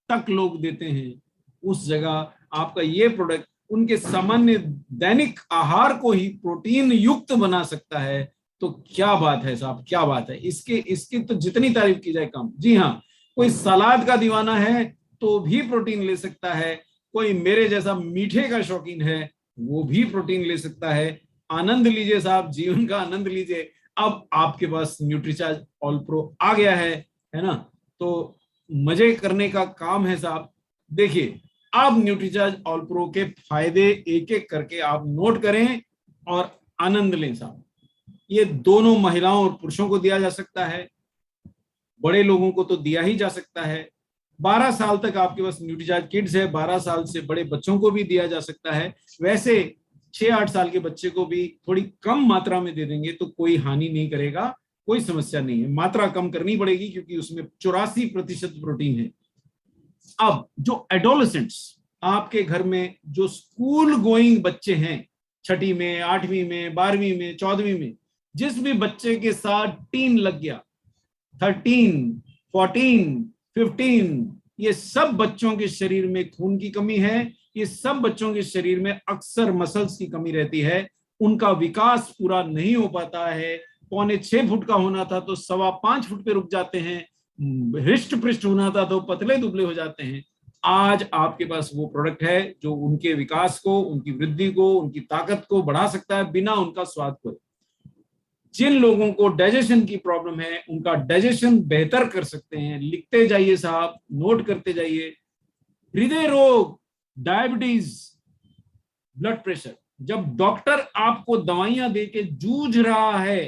तक लोग देते हैं। उस जगह आपका ये प्रोडक्ट उनके सामान्य दैनिक आहार को ही प्रोटीन युक्त बना सकता है। तो क्या बात है साहब, क्या बात है। इसकी तो जितनी तारीफ की जाए कम। जी हाँ, कोई सलाद का दीवाना है तो भी प्रोटीन ले सकता है, कोई मेरे जैसा मीठे का शौकीन है वो भी प्रोटीन ले सकता है। आनंद लीजिए साहब, जीवन का आनंद लीजिए। अब आपके पास न्यूट्रीचार्ज ऑल प्रो आ गया है ना। तो मजे करने का काम है साहब। देखिए, अब न्यूट्रीचार्ज ऑल प्रो के फायदे एक एक करके आप नोट करें और आनंद लें साहब। ये दोनों महिलाओं और पुरुषों को दिया जा सकता है, बड़े लोगों को तो दिया ही जा सकता है। 12 साल तक आपके पास न्यूट्रीचार्ज किड्स है, 12 साल से बड़े बच्चों को भी दिया जा सकता है। वैसे 6-8 साल के बच्चे को भी थोड़ी कम मात्रा में दे देंगे तो कोई हानि नहीं करेगा, कोई समस्या नहीं है, मात्रा कम करनी पड़ेगी क्योंकि उसमें 84% प्रोटीन है। अब जो एडोलेसेंट्स, आपके घर में जो स्कूल गोइंग बच्चे हैं, 6ठी में, 8वीं में, 12वीं में, 14वीं में, जिस भी बच्चे के साथ टीन लग गया, 13, 14, 15, ये सब बच्चों के शरीर में खून की कमी है, ये सब बच्चों के शरीर में अक्सर मसल्स की कमी रहती है, उनका विकास पूरा नहीं हो पाता है। 6.25 फुट का होना था तो 5.25 फुट पे रुक जाते हैं, हृष्ट पृष्ठ होना था तो पतले दुबले हो जाते हैं। आज आपके पास वो प्रोडक्ट है जो उनके विकास को, उनकी वृद्धि को, उनकी ताकत को बढ़ा सकता है बिना उनका स्वाद को। जिन लोगों को डाइजेशन की प्रॉब्लम है उनका डाइजेशन बेहतर कर सकते हैं। लिखते जाइए साहब, नोट करते जाइए। हृदय रोग, डायबिटीज, ब्लड प्रेशर, जब डॉक्टर आपको दवाइयां देके जूझ रहा है,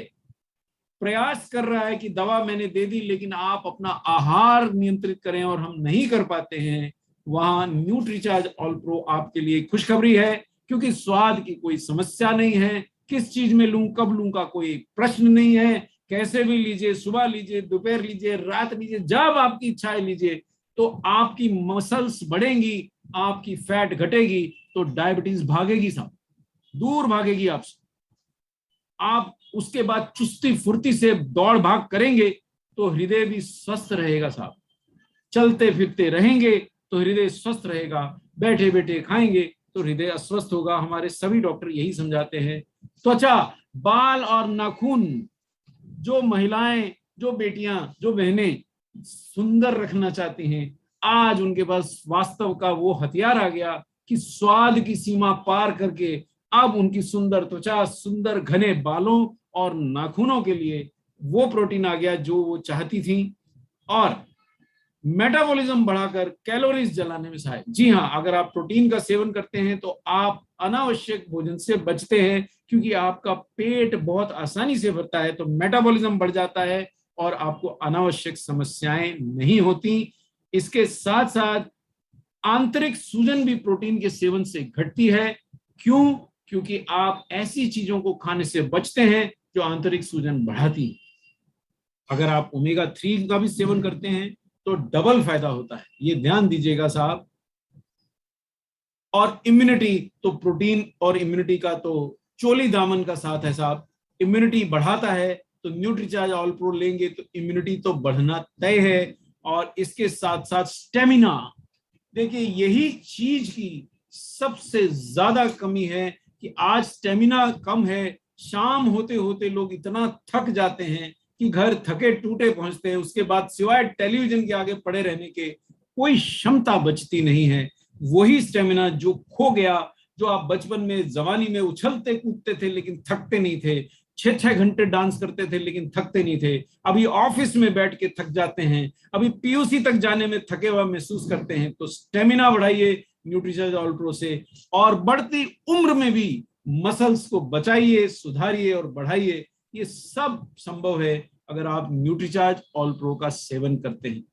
प्रयास कर रहा है कि दवा मैंने दे दी लेकिन आप अपना आहार नियंत्रित करें और हम नहीं कर पाते हैं, वहां न्यूट्रीचार्ज ऑल प्रो आपके लिए खुशखबरी है, क्योंकि स्वाद की कोई समस्या नहीं है, किस चीज में लूं, कब लूं का कोई प्रश्न नहीं है, कैसे भी लीजिए, सुबह लीजिए, दोपहर लीजिए, रात लीजिए, जब आपकी इच्छा है लीजिए। तो आपकी मसल्स बढ़ेंगी, आपकी फैट घटेगी, तो डायबिटीज भागेगी साहब, दूर भागेगी आपसे। आप उसके बाद चुस्ती फुर्ती से दौड़ भाग करेंगे तो हृदय भी स्वस्थ रहेगा साहब। चलते फिरते रहेंगे तो हृदय स्वस्थ रहेगा, बैठे बैठे खाएंगे तो हृदय अस्वस्थ होगा। हमारे सभी डॉक्टर यही समझाते हैं। त्वचा, बाल और नाखून, जो महिलाएं, जो बेटियां, जो बहनें सुंदर रखना चाहती हैं, आज उनके पास वास्तव का वो हथियार आ गया कि स्वाद की सीमा पार करके अब उनकी सुंदर त्वचा, सुंदर घने बालों और नाखूनों के लिए वो प्रोटीन आ गया जो वो चाहती थी, और मेटाबॉलिज्म बढ़ाकर कैलोरीज जलाने में सहायक। जी हाँ, अगर आप प्रोटीन का सेवन करते हैं तो आप अनावश्यक भोजन से बचते हैं, क्योंकि आपका पेट बहुत आसानी से भरता है, तो मेटाबॉलिज्म बढ़ जाता है और आपको अनावश्यक समस्याएं नहीं होती। इसके साथ साथ आंतरिक सूजन भी प्रोटीन के सेवन से घटती है। क्यों? क्योंकि आप ऐसी चीजों को खाने से बचते हैं जो आंतरिक सूजन बढ़ाती है। अगर आप ओमेगा 3 का भी सेवन करते हैं तो डबल फायदा होता है, ये ध्यान दीजिएगा साहब। और इम्यूनिटी, तो प्रोटीन और इम्यूनिटी का तो चोली दामन का साथ है साहब। इम्यूनिटी बढ़ाता है तो न्यूट्रीचार्ज ऑल प्रो लेंगे तो इम्यूनिटी तो बढ़ना तय है। और इसके साथ साथ स्टेमिना, देखिए यही चीज की सबसे ज्यादा कमी है कि आज स्टेमिना कम है। शाम होते होते लोग इतना थक जाते हैं कि घर थके टूटे पहुंचते हैं, उसके बाद सिवाय टेलीविजन के आगे पड़े रहने के कोई क्षमता बचती नहीं है। वही स्टेमिना जो खो गया, जो आप बचपन में, जवानी में उछलते कूदते थे लेकिन थकते नहीं थे, 6-6 घंटे डांस करते थे लेकिन थकते नहीं थे, अभी ऑफिस में बैठ के थक जाते हैं, अभी पीयूसी तक जाने में थके हुआ महसूस करते हैं। तो स्टेमिना बढ़ाइए न्यूट्रीचार्ज ऑल प्रो से, और बढ़ती उम्र में भी मसल्स को बचाइए, सुधारिए और बढ़ाइए। ये सब संभव है अगर आप न्यूट्रीचार्ज ऑल प्रो का सेवन करते हैं।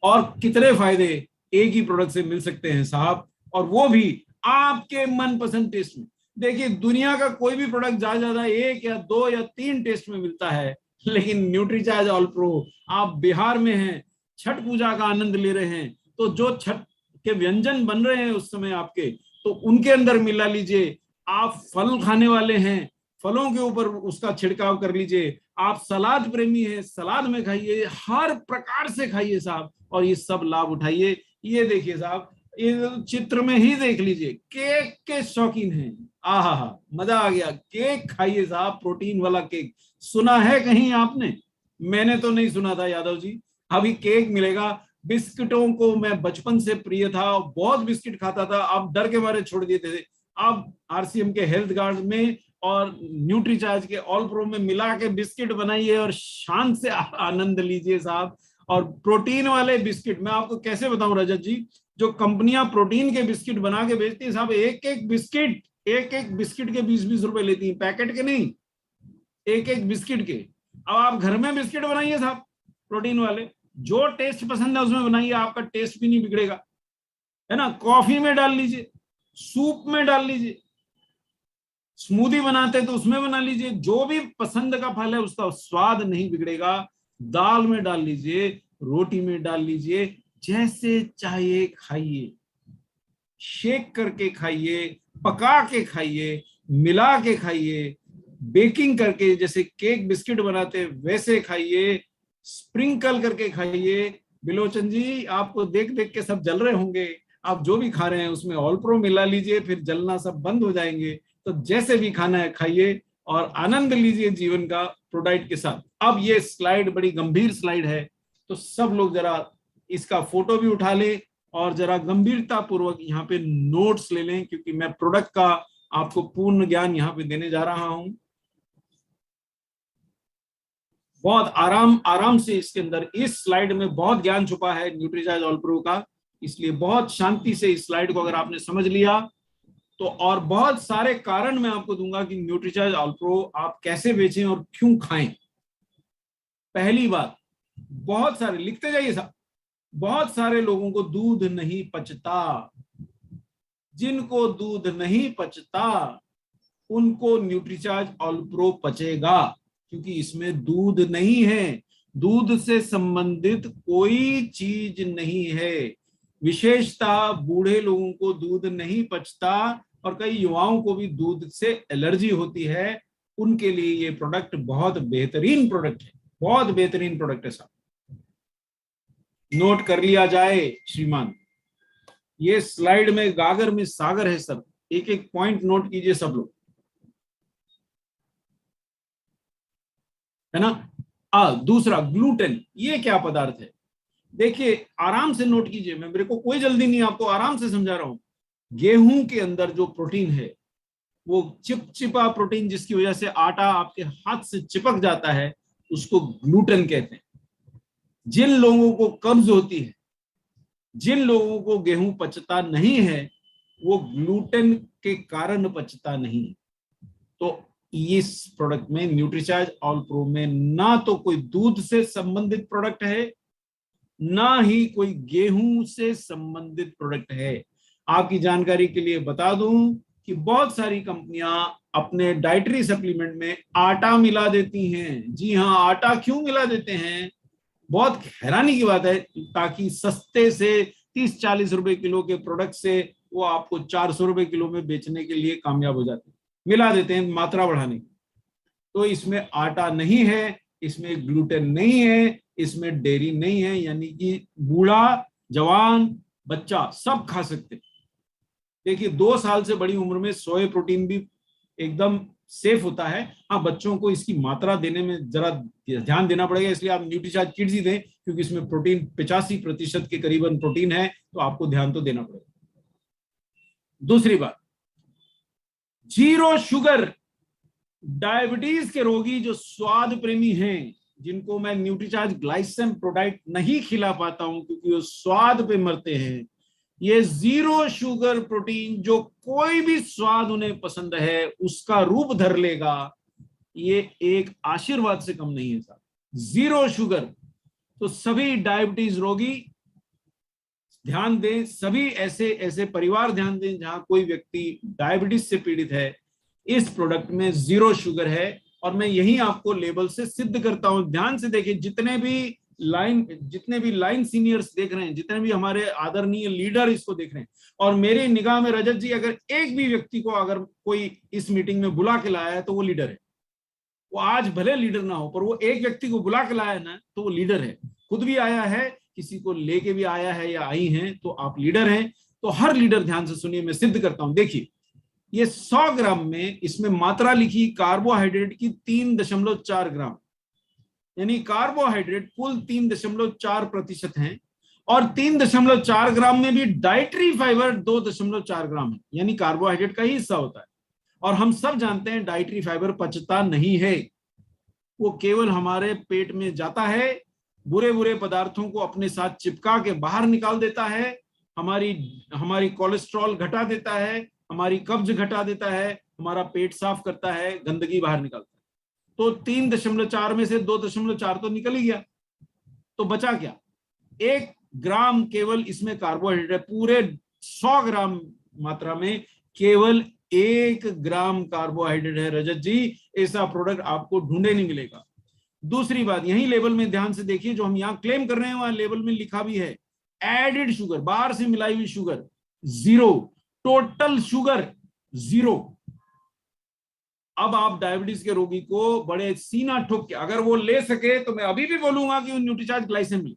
और कितने फायदे एक ही प्रोडक्ट से मिल सकते हैं साहब, और वो भी आपके मनपसंद टेस्ट में। देखिए दुनिया का कोई भी प्रोडक्ट ज्यादा 1 या 2 या 3 टेस्ट में मिलता है, लेकिन न्यूट्रीचार्ज ऑल प्रो, आप बिहार में हैं, छठ पूजा का आनंद ले रहे हैं, तो जो छठ के व्यंजन बन रहे हैं उस समय आपके, तो उनके अंदर मिला लीजिए। आप फल खाने वाले हैं, फलों के ऊपर उसका छिड़काव कर लीजिए। आप सलाद प्रेमी हैं, सलाद में खाइए, हर प्रकार से खाइए साहब, और ये सब लाभ उठाइए। ये देखिए साहब, ये चित्र में ही देख लीजिए, केक के शौकीन हैं, आहा मजा आ गया। केक खाइए साहब, प्रोटीन वाला केक। सुना है कहीं आपने? मैंने तो नहीं सुना था यादव जी। अभी केक मिलेगा। बिस्किटों को मैं बचपन से प्रिय था, बहुत बिस्किट खाता था, अब डर के मारे छोड़ दिए थे। अब आरसीएम के हेल्थ गार्ड में और न्यूट्रीचार्ज के ऑल प्रो में मिला के बिस्किट बनाइए और शान से आनंद लीजिए साहब। और प्रोटीन वाले बिस्किट मैं आपको कैसे बताऊं रजत जी, जो कंपनियां प्रोटीन के बिस्किट बना के बेचती हैं साहब, एक एक बिस्किट के 20-20 रुपए लेती हैं, पैकेट के नहीं, एक एक बिस्किट के। अब आप घर में बिस्किट बनाइए साहब प्रोटीन वाले, जो टेस्ट पसंद है उसमें बनाइए, आपका टेस्ट भी नहीं बिगड़ेगा, है ना। कॉफी में डाल लीजिए, सूप में डाल लीजिए, स्मूदी बनाते हैं तो उसमें बना लीजिए, जो भी पसंद का फल है उसका स्वाद नहीं बिगड़ेगा। दाल में डाल लीजिए, रोटी में डाल लीजिए, जैसे चाहे खाइए, शेक करके खाइए, पका के खाइए, मिला के खाइए, बेकिंग करके जैसे केक बिस्किट बनाते हैं वैसे खाइए, स्प्रिंकल करके खाइए। बिलोचन जी, आपको देख देख के सब जल रहे होंगे, आप जो भी खा रहे हैं उसमें ऑल प्रो मिला लीजिए, फिर जलना सब बंद हो जाएंगे। तो जैसे भी खाना है खाइए और आनंद लीजिए जीवन का प्रोडाइट के साथ। अब ये स्लाइड बड़ी गंभीर स्लाइड है, तो सब लोग जरा इसका फोटो भी उठा लें और जरा गंभीरता पूर्वक यहाँ पे नोट्स ले लें, क्योंकि मैं प्रोडक्ट का आपको पूर्ण ज्ञान यहाँ पे देने जा रहा हूं। बहुत आराम आराम से इसके अंदर, इस स्लाइड में बहुत ज्ञान छुपा है न्यूट्रीचार्ज ऑल प्रो का, इसलिए बहुत शांति से इस स्लाइड को अगर आपने समझ लिया तो, और बहुत सारे कारण मैं आपको दूंगा कि न्यूट्रीचार्ज ऑल प्रो आप कैसे बेचें और क्यों खाएं। पहली बात, बहुत सारे लिखते जाइए साहब, बहुत सारे लोगों को दूध नहीं पचता। जिनको दूध नहीं पचता उनको न्यूट्रीचार्ज ऑल प्रो पचेगा, क्योंकि इसमें दूध नहीं है, दूध से संबंधित कोई चीज नहीं है। विशेषता बूढ़े लोगों को दूध नहीं पचता और कई युवाओं को भी दूध से एलर्जी होती है, उनके लिए ये प्रोडक्ट बहुत बेहतरीन प्रोडक्ट है, बहुत बेहतरीन प्रोडक्ट है साहब। नोट कर लिया जाए श्रीमान, ये स्लाइड में गागर में सागर है सब, एक एक पॉइंट नोट कीजिए सब लोग, है ना। दूसरा, ग्लूटेन, ये क्या पदार्थ है? देखिए आराम से नोट कीजिए, मैं, मेरे को कोई जल्दी नहीं, आपको आराम से समझा रहा हूं। गेहूं के अंदर जो प्रोटीन है वो चिपचिपा प्रोटीन, जिसकी वजह से आटा आपके हाथ से चिपक जाता है, उसको ग्लूटेन कहते हैं। जिन लोगों को कब्ज होती है, जिन लोगों को गेहूं पचता नहीं है, वो ग्लूटेन के कारण पचता नहीं है। तो इस प्रोडक्ट में न्यूट्रीचार्ज ऑल प्रो में ना तो कोई दूध से संबंधित प्रोडक्ट है, ना ही कोई गेहूं से संबंधित प्रोडक्ट है। आपकी जानकारी के लिए बता दूं कि बहुत सारी कंपनियां अपने डाइटरी सप्लीमेंट में आटा मिला देती हैं। जी हां, आटा क्यों मिला देते हैं? बहुत हैरानी की बात है, ताकि सस्ते से 30-40 रुपए किलो के प्रोडक्ट से वो आपको 400 रुपए किलो में बेचने के लिए कामयाब हो जाते हैं, मिला देते हैं मात्रा बढ़ाने की। तो इसमें आटा नहीं है, इसमें ग्लूटेन नहीं है, इसमें डेयरी नहीं है, यानी कि बूढ़ा जवान बच्चा सब खा सकते हैं। देखिए 2 साल से बड़ी उम्र में सोए प्रोटीन भी एकदम सेफ होता है। हाँ, बच्चों को इसकी मात्रा देने में जरा ध्यान देना पड़ेगा, इसलिए आप न्यूट्रीचार्ज किड्स ही दें, क्योंकि इसमें प्रोटीन 85% के करीबन प्रोटीन है, तो आपको ध्यान तो देना पड़ेगा। दूसरी बात, जीरो शुगर। डायबिटीज के रोगी जो स्वाद प्रेमी हैं, जिनको मैं न्यूट्रीचार्ज ग्लाइसेम प्रोडाइट नहीं खिला पाता हूं क्योंकि वो स्वाद पे मरते हैं, ये जीरो शुगर प्रोटीन जो कोई भी स्वाद उन्हें पसंद है उसका रूप धर लेगा, ये एक आशीर्वाद से कम नहीं है साहब। Zero sugar. तो सभी डायबिटीज रोगी ध्यान दें, सभी ऐसे ऐसे परिवार ध्यान दें जहां कोई व्यक्ति डायबिटीज से पीड़ित है, इस प्रोडक्ट में जीरो शुगर है। और मैं यही आपको लेबल से सिद्ध करता हूं। ध्यान से देखिए, जितने भी लाइन सीनियर्स देख रहे हैं, जितने भी हमारे आदरणीय लीडर इसको देख रहे हैं, और मेरी निगाह में रजत जी, अगर एक भी व्यक्ति को अगर कोई इस मीटिंग में बुला के लाया है तो वो लीडर है। वो आज भले लीडर ना हो, पर वो एक व्यक्ति को बुला के लाया है ना, तो वो लीडर है। खुद भी आया है, किसी को लेके भी आया है या आई हैं, तो आप लीडर हैं। तो हर लीडर ध्यान से सुनिए, मैं सिद्ध करता हूं। देखिए, ये 100 ग्राम में इसमें मात्रा लिखी कार्बोहाइड्रेट की 3.4 ग्राम, यानी कार्बोहाइड्रेट कुल 3.4% है, और 3.4 ग्राम में भी डाइटरी फाइबर 2.4 ग्राम है, यानी कार्बोहाइड्रेट का ही हिस्सा होता है। और हम सब जानते हैं डाइटरी फाइबर पचता नहीं है, वो केवल हमारे पेट में जाता है, बुरे बुरे पदार्थों को अपने साथ चिपका के बाहर निकाल देता है, हमारी कोलेस्ट्रॉल घटा देता है, हमारी कब्ज घटा देता है, हमारा पेट साफ करता है, गंदगी बाहर निकालता है। तो 3.4 में से 2.4 तो निकल ही गया, तो बचा क्या? 1 ग्राम केवल इसमें कार्बोहाइड्रेट है। पूरे 100 ग्राम मात्रा में केवल 1 ग्राम कार्बोहाइड्रेट है रजत जी, ऐसा प्रोडक्ट आपको ढूंढे नहीं मिलेगा। दूसरी बात, यही लेबल में ध्यान से देखिए, जो हम यहाँ क्लेम कर रहे हैं वहां लेबल में लिखा भी है एडिड शुगर, बाहर से मिलाई हुई शुगर 0, टोटल शुगर 0। अब आप डायबिटीज के रोगी को बड़े सीना ठोक के, अगर वो ले सके तो मैं अभी भी बोलूंगा कि न्यूट्रीचार्ज ग्लाइसिन भी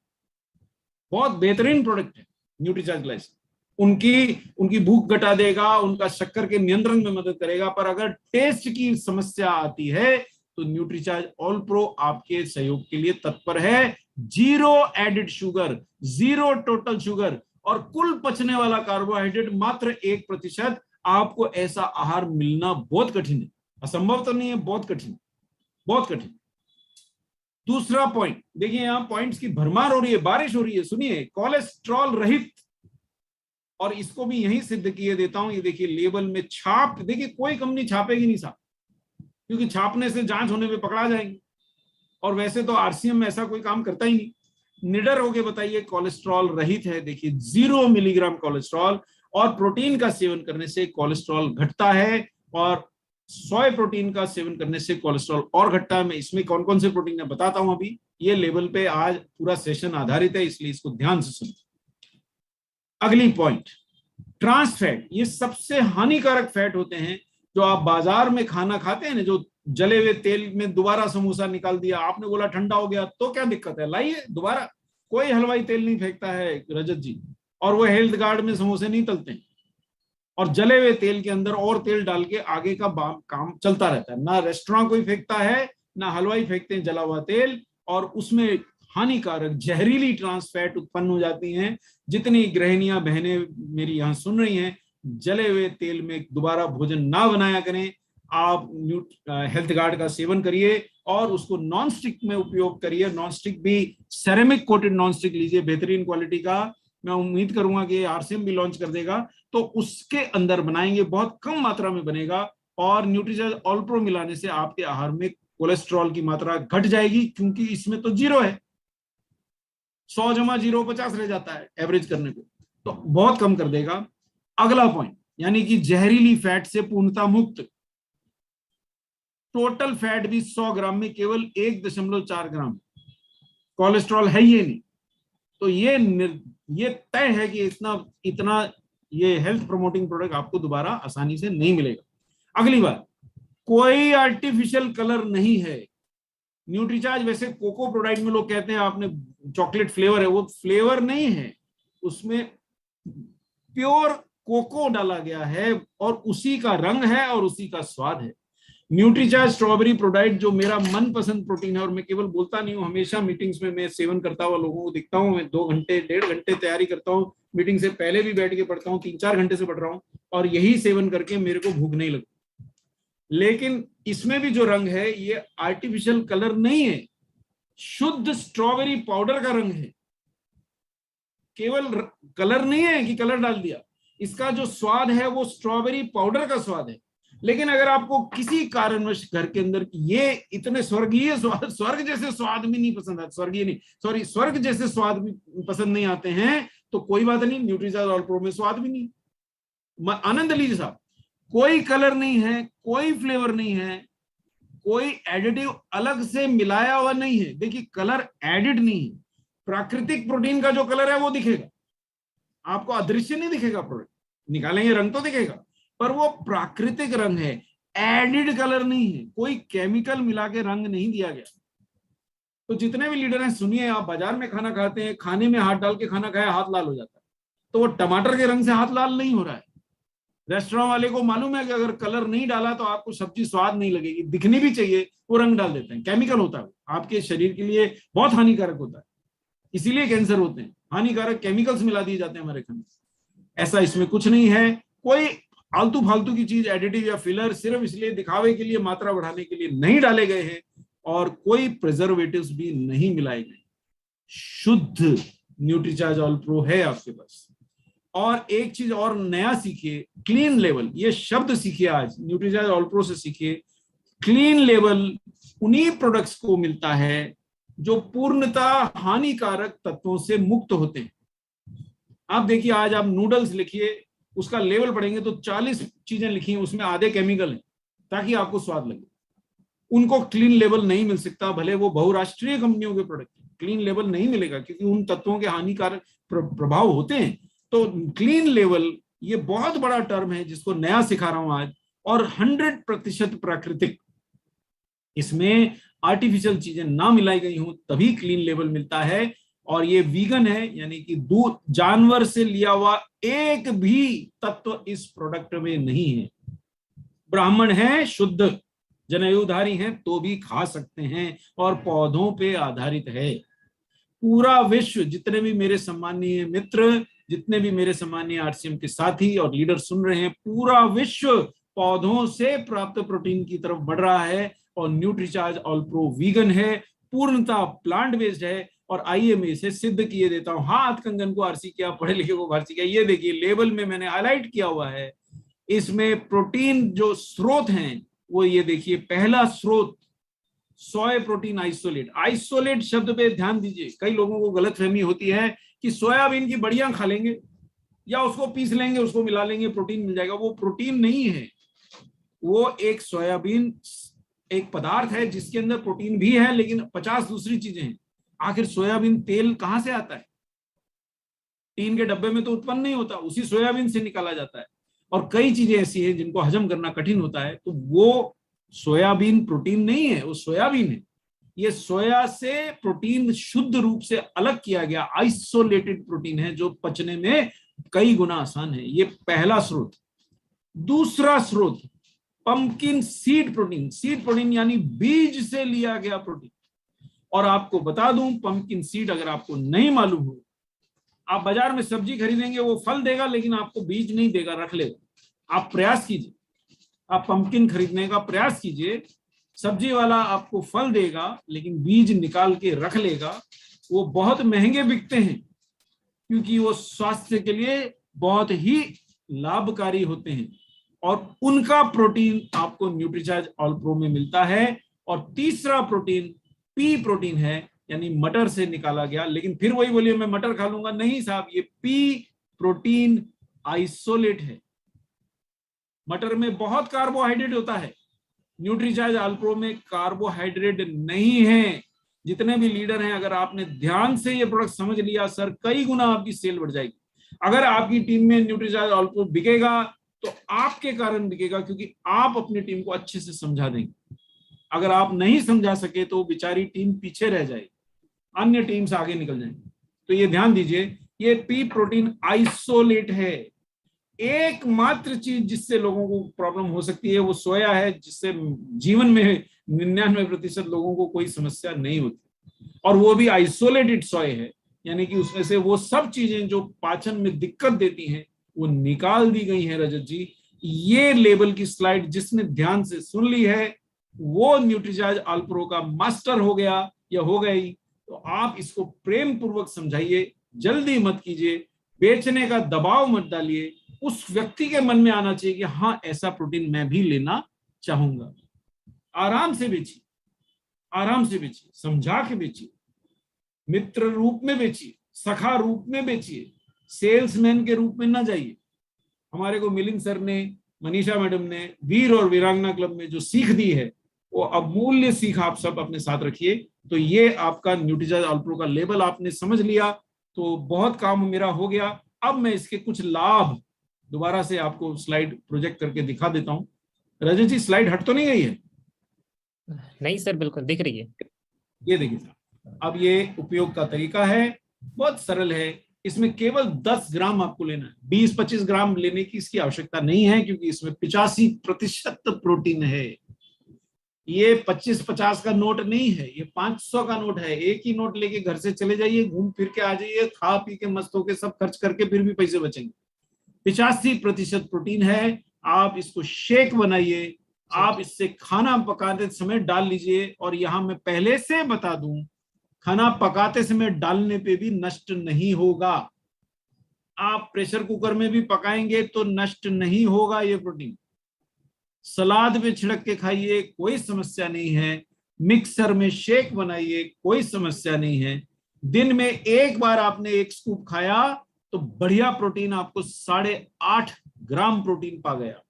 बहुत बेहतरीन प्रोडक्ट है। न्यूट्रीचार्ज ग्लाइसिन उनकी भूख घटा देगा, उनका शक्कर के नियंत्रण में मदद करेगा, पर अगर टेस्ट की समस्या आती है तो न्यूट्रीचार्ज ऑल प्रो आपके सहयोग के लिए तत्पर है। 0 एडिड शुगर, 0 टोटल शुगर और कुल पचने वाला कार्बोहाइड्रेट मात्र 1%। आपको ऐसा आहार मिलना बहुत कठिन है, असंभव तो नहीं है, बहुत कठिन, बहुत कठिन। दूसरा पॉइंट देखिए, यहां पॉइंट्स की भरमार हो रही है, बारिश हो रही है। सुनिए, कोलेस्ट्रॉल रहित, और इसको भी यही सिद्ध किए देता हूं। ये देखिए लेबल में छाप, देखिए कोई कंपनी छापेगी नहीं साहब, क्योंकि छापने से जांच होने में पकड़ा जाएंगे, और वैसे तो आरसीएम में ऐसा कोई काम करता ही नहीं। निडर होके बताइए कोलेस्ट्रॉल रहित है। देखिए 0 मिलीग्राम कोलेस्ट्रॉल, और प्रोटीन का सेवन करने से कोलेस्ट्रॉल घटता है, और सोया प्रोटीन का सेवन करने से कोलेस्ट्रॉल और घटता है। मैं इसमें कौन कौन से प्रोटीन है बताता हूं अभी। ये लेवल पे आज पूरा सेशन आधारित है, इसलिए इसको ध्यान से सुनिए। अगली पॉइंट, ट्रांस फैट। ये सबसे हानिकारक फैट होते हैं जो आप बाजार में खाना खाते हैं ना, जो जले हुए तेल में दोबारा समोसा निकाल दिया, आपने बोला ठंडा हो गया तो क्या दिक्कत है, लाइए दोबारा। कोई हलवाई तेल नहीं फेंकता है रजत जी, और वो हेल्थ गार्ड में समोसे नहीं तलते हैं, और जले हुए तेल के अंदर और तेल डाल के आगे का काम चलता रहता है। ना रेस्टोरेंट कोई फेंकता है, ना हलवाई फेंकते हैं जला हुआ तेल, और उसमें हानिकारक जहरीली ट्रांस फैट उत्पन्न हो जाती हैं। जितनी गृहिणियां बहनें मेरी यहां सुन रही हैं, जले हुए तेल में दोबारा भोजन ना बनाया करें। आप हेल्थ गार्ड का सेवन करिए, और उसको नॉन स्टिक में उपयोग करिए। नॉन स्टिक भी सेरेमिक कोटेड नॉन स्टिक लीजिए, बेहतरीन क्वालिटी का। मैं उम्मीद करूंगा कि आरसीएम भी लॉन्च कर देगा, तो उसके अंदर बनाएंगे, बहुत कम मात्रा में बनेगा, और न्यूट्रीचार्ज ऑल प्रो मिलाने से आपके आहार में कोलेस्ट्रॉल की मात्रा घट जाएगी, क्योंकि इसमें तो 0 है। 100 जमा 0 50 रह जाता है एवरेज करने पे, तो बहुत कम कर देगा। अगला पॉइंट, यानी कि जहरीली फैट से पूर्णता मुक्त। टोटल फैट भी 100 ग्राम में केवल 1.4 ग्राम कोलेस्ट्रॉल है ही नहीं। तो ये तय है कि इतना ये हेल्थ प्रमोटिंग प्रोडक्ट आपको दोबारा आसानी से नहीं मिलेगा। अगली बात, कोई आर्टिफिशियल कलर नहीं है। न्यूट्रीचार्ज वैसे कोको प्रोडक्ट में लोग कहते हैं आपने चॉकलेट फ्लेवर है, वो फ्लेवर नहीं है, उसमें प्योर कोको डाला गया है, और उसी का रंग है और उसी का स्वाद है। न्यूट्रीचार्ज स्ट्रॉबेरी प्रोडक्ट जो मेरा मनपसंद प्रोटीन है, और मैं केवल बोलता नहीं हूँ, हमेशा मीटिंग्स में मैं सेवन करता हुआ लोगों को दिखता हूँ। मैं 2 घंटे 1.5 घंटे तैयारी करता हूँ, मीटिंग से पहले भी बैठ के पढ़ता हूँ, 3-4 घंटे से पढ़ रहा हूँ, और यही सेवन करके मेरे को भूख नहीं लगती। लेकिन इसमें भी जो रंग है ये आर्टिफिशियल कलर नहीं है, शुद्ध स्ट्रॉबेरी पाउडर का रंग है। केवल कलर नहीं है कि कलर डाल दिया, इसका जो स्वाद है वो स्ट्रॉबेरी पाउडर का स्वाद है। लेकिन अगर आपको किसी कारणवश घर के अंदर ये इतने स्वर्गीय स्वाद, स्वर्ग जैसे स्वाद भी नहीं पसंद आते, स्वर्गीय नहीं सॉरी स्वर्ग जैसे स्वाद भी पसंद नहीं आते हैं, तो कोई बात नहीं, न्यूट्रीचार्ज ऑल प्रो में स्वाद भी नहीं, आनंद लीजिए साहब। कोई कलर नहीं है, कोई फ्लेवर नहीं है, कोई एडिटिव अलग से मिलाया हुआ नहीं है। देखिए कलर एडिड नहीं है, प्राकृतिक प्रोटीन का जो कलर है वो दिखेगा आपको, अदृश्य नहीं दिखेगा। प्रोडक्ट निकालेंगे रंग तो दिखेगा, पर वो प्राकृतिक रंग है, एडिड कलर नहीं है, कोई केमिकल मिला के रंग नहीं दिया गया। तो जितने भी लीडर हैं सुनिए, आप बाजार में खाना खाते हैं, खाने में हाथ डाल के खाना खाया, हाथ लाल हो जाता है, तो वो टमाटर के रंग से हाथ लाल नहीं हो रहा है। रेस्टोरेंट वाले को मालूम है कि अगर कलर नहीं डाला तो आपको सब्जी स्वाद नहीं लगेगी, दिखनी भी चाहिए, वो रंग डाल देते हैं। केमिकल होता है, आपके शरीर के लिए बहुत हानिकारक होता है, इसीलिए कैंसर होते हैं, हानिकारक केमिकल्स मिला दिए जाते हैं हमारे खाने। ऐसा इसमें कुछ नहीं है, कोई आलतू फालतू की चीज एडिटिव या फिलर सिर्फ इसलिए दिखावे के लिए, मात्रा बढ़ाने के लिए नहीं डाले गए हैं, और कोई प्रिजर्वेटिव्स भी नहीं मिलाए गए। शुद्ध न्यूट्रीचार्ज ऑल प्रो है आपके पास। और एक चीज और नया सीखिए, क्लीन लेवल, ये शब्द सीखिए आज, न्यूट्रीचार्ज ऑल प्रो से सीखिए। क्लीन लेवल उन्हीं प्रोडक्ट्स को मिलता है जो पूर्णता हानिकारक तत्वों से मुक्त होते हैं। आप देखिए, आज आप नूडल्स लिखिए, उसका लेवल पढ़ेंगे तो 40 चीजें लिखी हैं, उसमें आधे केमिकल हैं ताकि आपको स्वाद लगे। उनको क्लीन लेवल नहीं मिल सकता, भले वो बहुराष्ट्रीय कंपनियों के प्रोडक्ट, क्लीन लेवल नहीं मिलेगा क्योंकि उन तत्वों के हानिकारक प्रभाव होते हैं। तो क्लीन लेवल ये बहुत बड़ा टर्म है जिसको नया सिखा रहा हूं आज, और 100% प्राकृतिक, इसमें आर्टिफिशियल चीजें ना मिलाई गई हों तभी क्लीन लेवल मिलता है। और ये वीगन है, यानी कि दूध जानवर से लिया हुआ एक भी तत्व इस प्रोडक्ट में नहीं है। ब्राह्मण है, शुद्ध जनेऊधारी हैं तो भी खा सकते हैं, और पौधों पे आधारित है। पूरा विश्व, जितने भी मेरे सम्मानीय मित्र, जितने भी मेरे सम्मानीय आरसीएम के साथी और लीडर सुन रहे हैं, पूरा विश्व पौधों से प्राप्त प्रोटीन की तरफ बढ़ रहा है। और न्यूट्रीचार्ज ऑल प्रो वीगन है, पूर्णतः प्लांट बेस्ड है। और आइए मैं इसे सिद्ध किए देता हूं। हाथ कंगन को आरसी किया, पढ़े लिखे को भारसी किया। ये देखिए लेबल में मैंने हाईलाइट किया हुआ है, इसमें प्रोटीन जो स्रोत हैं वो ये देखिए। पहला स्रोत सोया प्रोटीन आइसोलेट। आइसोलेट शब्द पे ध्यान दीजिए, कई लोगों को गलतफहमी होती है कि सोयाबीन की बड़ियां खा लेंगे या उसको पीस लेंगे, उसको मिला लेंगे, प्रोटीन मिल जाएगा। वो प्रोटीन नहीं है, वो एक सोयाबीन एक पदार्थ है जिसके अंदर प्रोटीन भी है लेकिन 50 दूसरी चीजें हैं। आखिर सोयाबीन तेल कहां से आता है? टीन के डब्बे में तो उत्पन्न नहीं होता, उसी सोयाबीन से निकाला जाता है। और कई चीजें ऐसी हैं जिनको हजम करना कठिन होता है, तो वो सोयाबीन प्रोटीन नहीं है, वो सोयाबीन है। ये सोया से प्रोटीन शुद्ध रूप से अलग किया गया आइसोलेटेड प्रोटीन है जो पचने में कई गुना आसान है। ये पहला स्रोत। दूसरा स्रोत pumpkin seed protein. Seed protein यानी बीज से लिया गया प्रोटीन। और आपको बता दूं, पंपकिन सीड अगर आपको नहीं मालूम हो, आप बाजार में सब्जी खरीदेंगे, वो फल देगा लेकिन आपको बीज नहीं देगा, रख लेगा। आप प्रयास कीजिए, आप पंपकिन खरीदने का प्रयास कीजिए, सब्जी वाला आपको फल देगा लेकिन बीज निकाल के रख लेगा। वो बहुत महंगे बिकते हैं क्योंकि वो स्वास्थ्य के लिए बहुत ही लाभकारी होते हैं, और उनका प्रोटीन आपको न्यूट्रीचार्ज ऑल प्रो में मिलता है। और तीसरा प्रोटीन पी प्रोटीन है, यानी मटर से निकाला गया। लेकिन फिर वही बोलिए मैं मटर खा लूंगा, नहीं साहब, ये पी प्रोटीन आइसोलेट है। मटर में बहुत कार्बोहाइड्रेट होता है, न्यूट्रीचार्ज ऑल प्रो में कार्बोहाइड्रेट नहीं है। जितने भी लीडर हैं, अगर आपने ध्यान से ये प्रोडक्ट समझ लिया सर, कई गुना आपकी सेल बढ़ जाएगी। अगर आपकी टीम में न्यूट्रीचार्ज ऑल प्रो बिकेगा तो आपके कारण बिकेगा, क्योंकि आप अपनी टीम को अच्छे से समझा देंगे। अगर आप नहीं समझा सके तो बेचारी टीम पीछे रह जाएगी, अन्य टीम से आगे निकल जाएंगे। तो ये ध्यान दीजिए, ये पी प्रोटीन आइसोलेट है। एकमात्र चीज जिससे लोगों को प्रॉब्लम हो सकती है वो सोया है, जिससे जीवन में 99% लोगों को कोई समस्या नहीं होती, और वो भी आइसोलेटेड सोया है, यानी कि उसमें से वो सब चीजें जो पाचन में दिक्कत देती हैं वो निकाल दी गई हैं। रजत जी, ये लेबल की स्लाइड जिसने ध्यान से सुन ली है वो न्यूट्रीचार्ज ऑल प्रो का मास्टर हो गया या हो गई। तो आप इसको प्रेम पूर्वक समझाइए, जल्दी मत कीजिए, बेचने का दबाव मत डालिए। उस व्यक्ति के मन में आना चाहिए कि हाँ, ऐसा प्रोटीन मैं भी लेना चाहूंगा। आराम से बेचिए, आराम से बेचिए, समझा के बेचिए, मित्र रूप में बेचिए, सखा रूप में बेचिए, सेल्समैन के रूप में ना जाइए। हमारे को मिलिंद सर ने, मनीषा मैडम ने वीर और वीरांगना क्लब में जो सीख दी है वो अमूल्य सीख आप सब अपने साथ रखिए। तो ये आपका न्यूट्रीचार्ज ऑल प्रो का लेबल आपने समझ लिया तो बहुत काम मेरा हो गया। अब मैं इसके कुछ लाभ दोबारा से आपको स्लाइड प्रोजेक्ट करके दिखा देता हूं। रजत जी, स्लाइड हट तो नहीं गई है? नहीं सर, बिल्कुल दिख रही है। ये देखिए साहब, अब ये उपयोग का तरीका है, बहुत सरल है। इसमें केवल 10 ग्राम आपको लेना है, 20-25 ग्राम लेने की इसकी आवश्यकता नहीं है क्योंकि इसमें 85% प्रोटीन है। ये 25-50 का नोट नहीं है, ये 500 का नोट है। एक ही नोट लेके घर से चले जाइए, घूम फिर के आ जाइए, खा पी के मस्त होके सब खर्च करके फिर भी पैसे बचेंगे। 85% प्रोटीन है। आप इसको शेक बनाइए, आप इससे खाना पकाते समय डाल लीजिए। और यहां मैं पहले से बता दूं, खाना पकाते समय डालने पे भी नष्ट नहीं होगा। आप प्रेशर कुकर में भी पकाएंगे तो नष्ट नहीं होगा ये प्रोटीन। सलाद में छिड़क के खाइए, कोई समस्या नहीं है। मिक्सर में शेक बनाइए, कोई समस्या नहीं है। दिन में एक बार आपने एक स्कूप खाया तो बढ़िया प्रोटीन आपको 8.5 ग्राम प्रोटीन पा गया।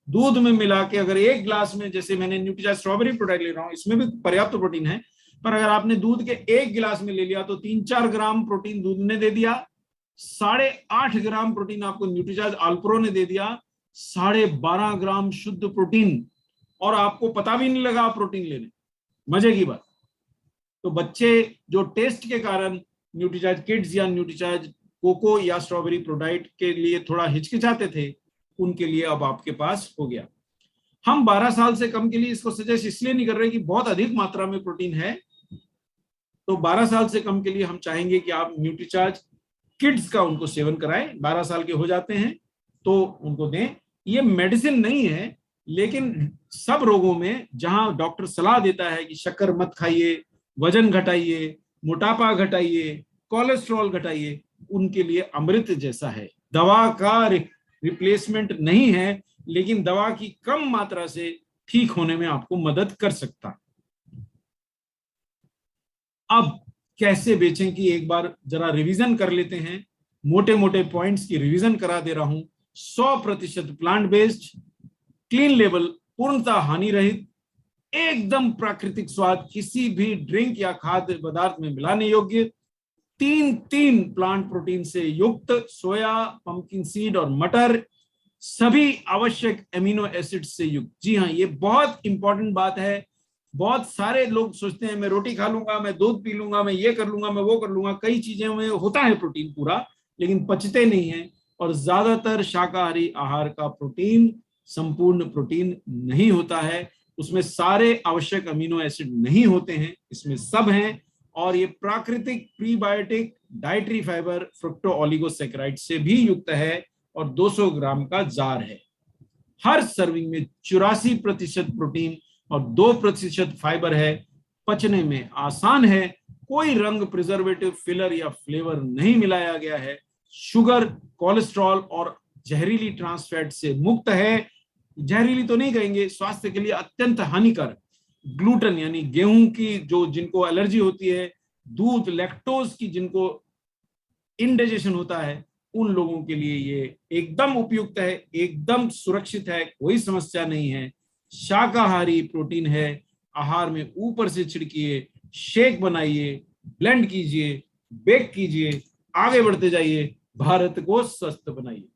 दूध में मिला के अगर एक गिलास में, जैसे मैंने न्यूट्रीचार्ज स्ट्रॉबेरी प्रोडक्ट ले रहा हूं, इसमें भी पर्याप्त प्रोटीन है, पर अगर आपने दूध के एक गिलास में ले लिया तो 3-4 ग्राम प्रोटीन दूध ने दे दिया, 8.5 ग्राम प्रोटीन आपको न्यूट्रीचार्ज अल्प्रो ने दे दिया, 12.5 ग्राम शुद्ध प्रोटीन, और आपको पता भी नहीं लगा प्रोटीन लेने। मजे की बात। तो बच्चे जो टेस्ट के कारण न्यूट्रीचार्ज किड्स या न्यूट्रीचार्ज कोको या स्ट्रॉबेरी प्रोडाइट के लिए थोड़ा हिचकिचाते थे, उनके लिए अब आपके पास हो गया। हम 12 साल से कम के लिए इसको सजेस्ट इसलिए नहीं कर रहे कि बहुत अधिक मात्रा में प्रोटीन है, तो 12 साल से कम के लिए हम चाहेंगे कि आप न्यूट्रीचार्ज किड्स का उनको सेवन कराएं। 12 साल के हो जाते हैं तो उनको दें। ये मेडिसिन नहीं है, लेकिन सब रोगों में जहां डॉक्टर सलाह देता है कि शक्कर मत खाइए, वजन घटाइए, मोटापा घटाइए, कोलेस्ट्रॉल घटाइए, उनके लिए अमृत जैसा है। दवा का रिप्लेसमेंट नहीं है, लेकिन दवा की कम मात्रा से ठीक होने में आपको मदद कर सकता है। अब कैसे बेचें कि एक बार जरा रिवीजन कर लेते हैं। मोटे मोटे पॉइंट्स की रिवीजन करा दे रहा हूं। 100% प्लांट बेस्ड, क्लीन लेबल, पूर्णतः हानि रहित, एकदम प्राकृतिक स्वाद, किसी भी ड्रिंक या खाद्य पदार्थ में मिलाने योग्य, 3 प्लांट प्रोटीन से युक्त, सोया, पंपकिन सीड और मटर, सभी आवश्यक एमिनो एसिड से युक्त। जी हाँ, ये बहुत इंपॉर्टेंट बात है। बहुत सारे लोग सोचते हैं मैं रोटी खा लूंगा, मैं दूध पी लूंगा, मैं ये कर लूंगा, मैं वो कर लूंगा, कई चीजें में होता है प्रोटीन पूरा, लेकिन पचते नहीं है। और ज्यादातर शाकाहारी आहार का प्रोटीन संपूर्ण प्रोटीन नहीं होता है, उसमें सारे आवश्यक अमीनो एसिड नहीं होते हैं, इसमें सब हैं। और ये प्राकृतिक prebiotic dietary fibre fructo oligosaccharide से भी युक्त है और 200 ग्राम का जार है। हर सर्विंग में 84% प्रोटीन और 2% फाइबर है। पचने में आसान है, कोई रंग, प्रिजर्वेटिव, फिलर या फ्लेवर नहीं मिलाया गया है। शुगर, कोलेस्ट्रॉल और जहरीली ट्रांस फैट से मुक्त है। जहरीली तो नहीं कहेंगे, स्वास्थ्य के लिए अत्यंत हानिकारक। ग्लूटेन यानी गेहूं की जो जिनको एलर्जी होती है, दूध, लैक्टोज की जिनको इंडाइजेशन होता है, उन लोगों के लिए ये एकदम उपयुक्त है, एकदम सुरक्षित है, कोई समस्या नहीं है। शाकाहारी प्रोटीन है। आहार में ऊपर से छिड़किए, शेक बनाइए, ब्लेंड कीजिए, बेक कीजिए, आगे बढ़ते जाइए, भारत को स्वस्थ बनाइए।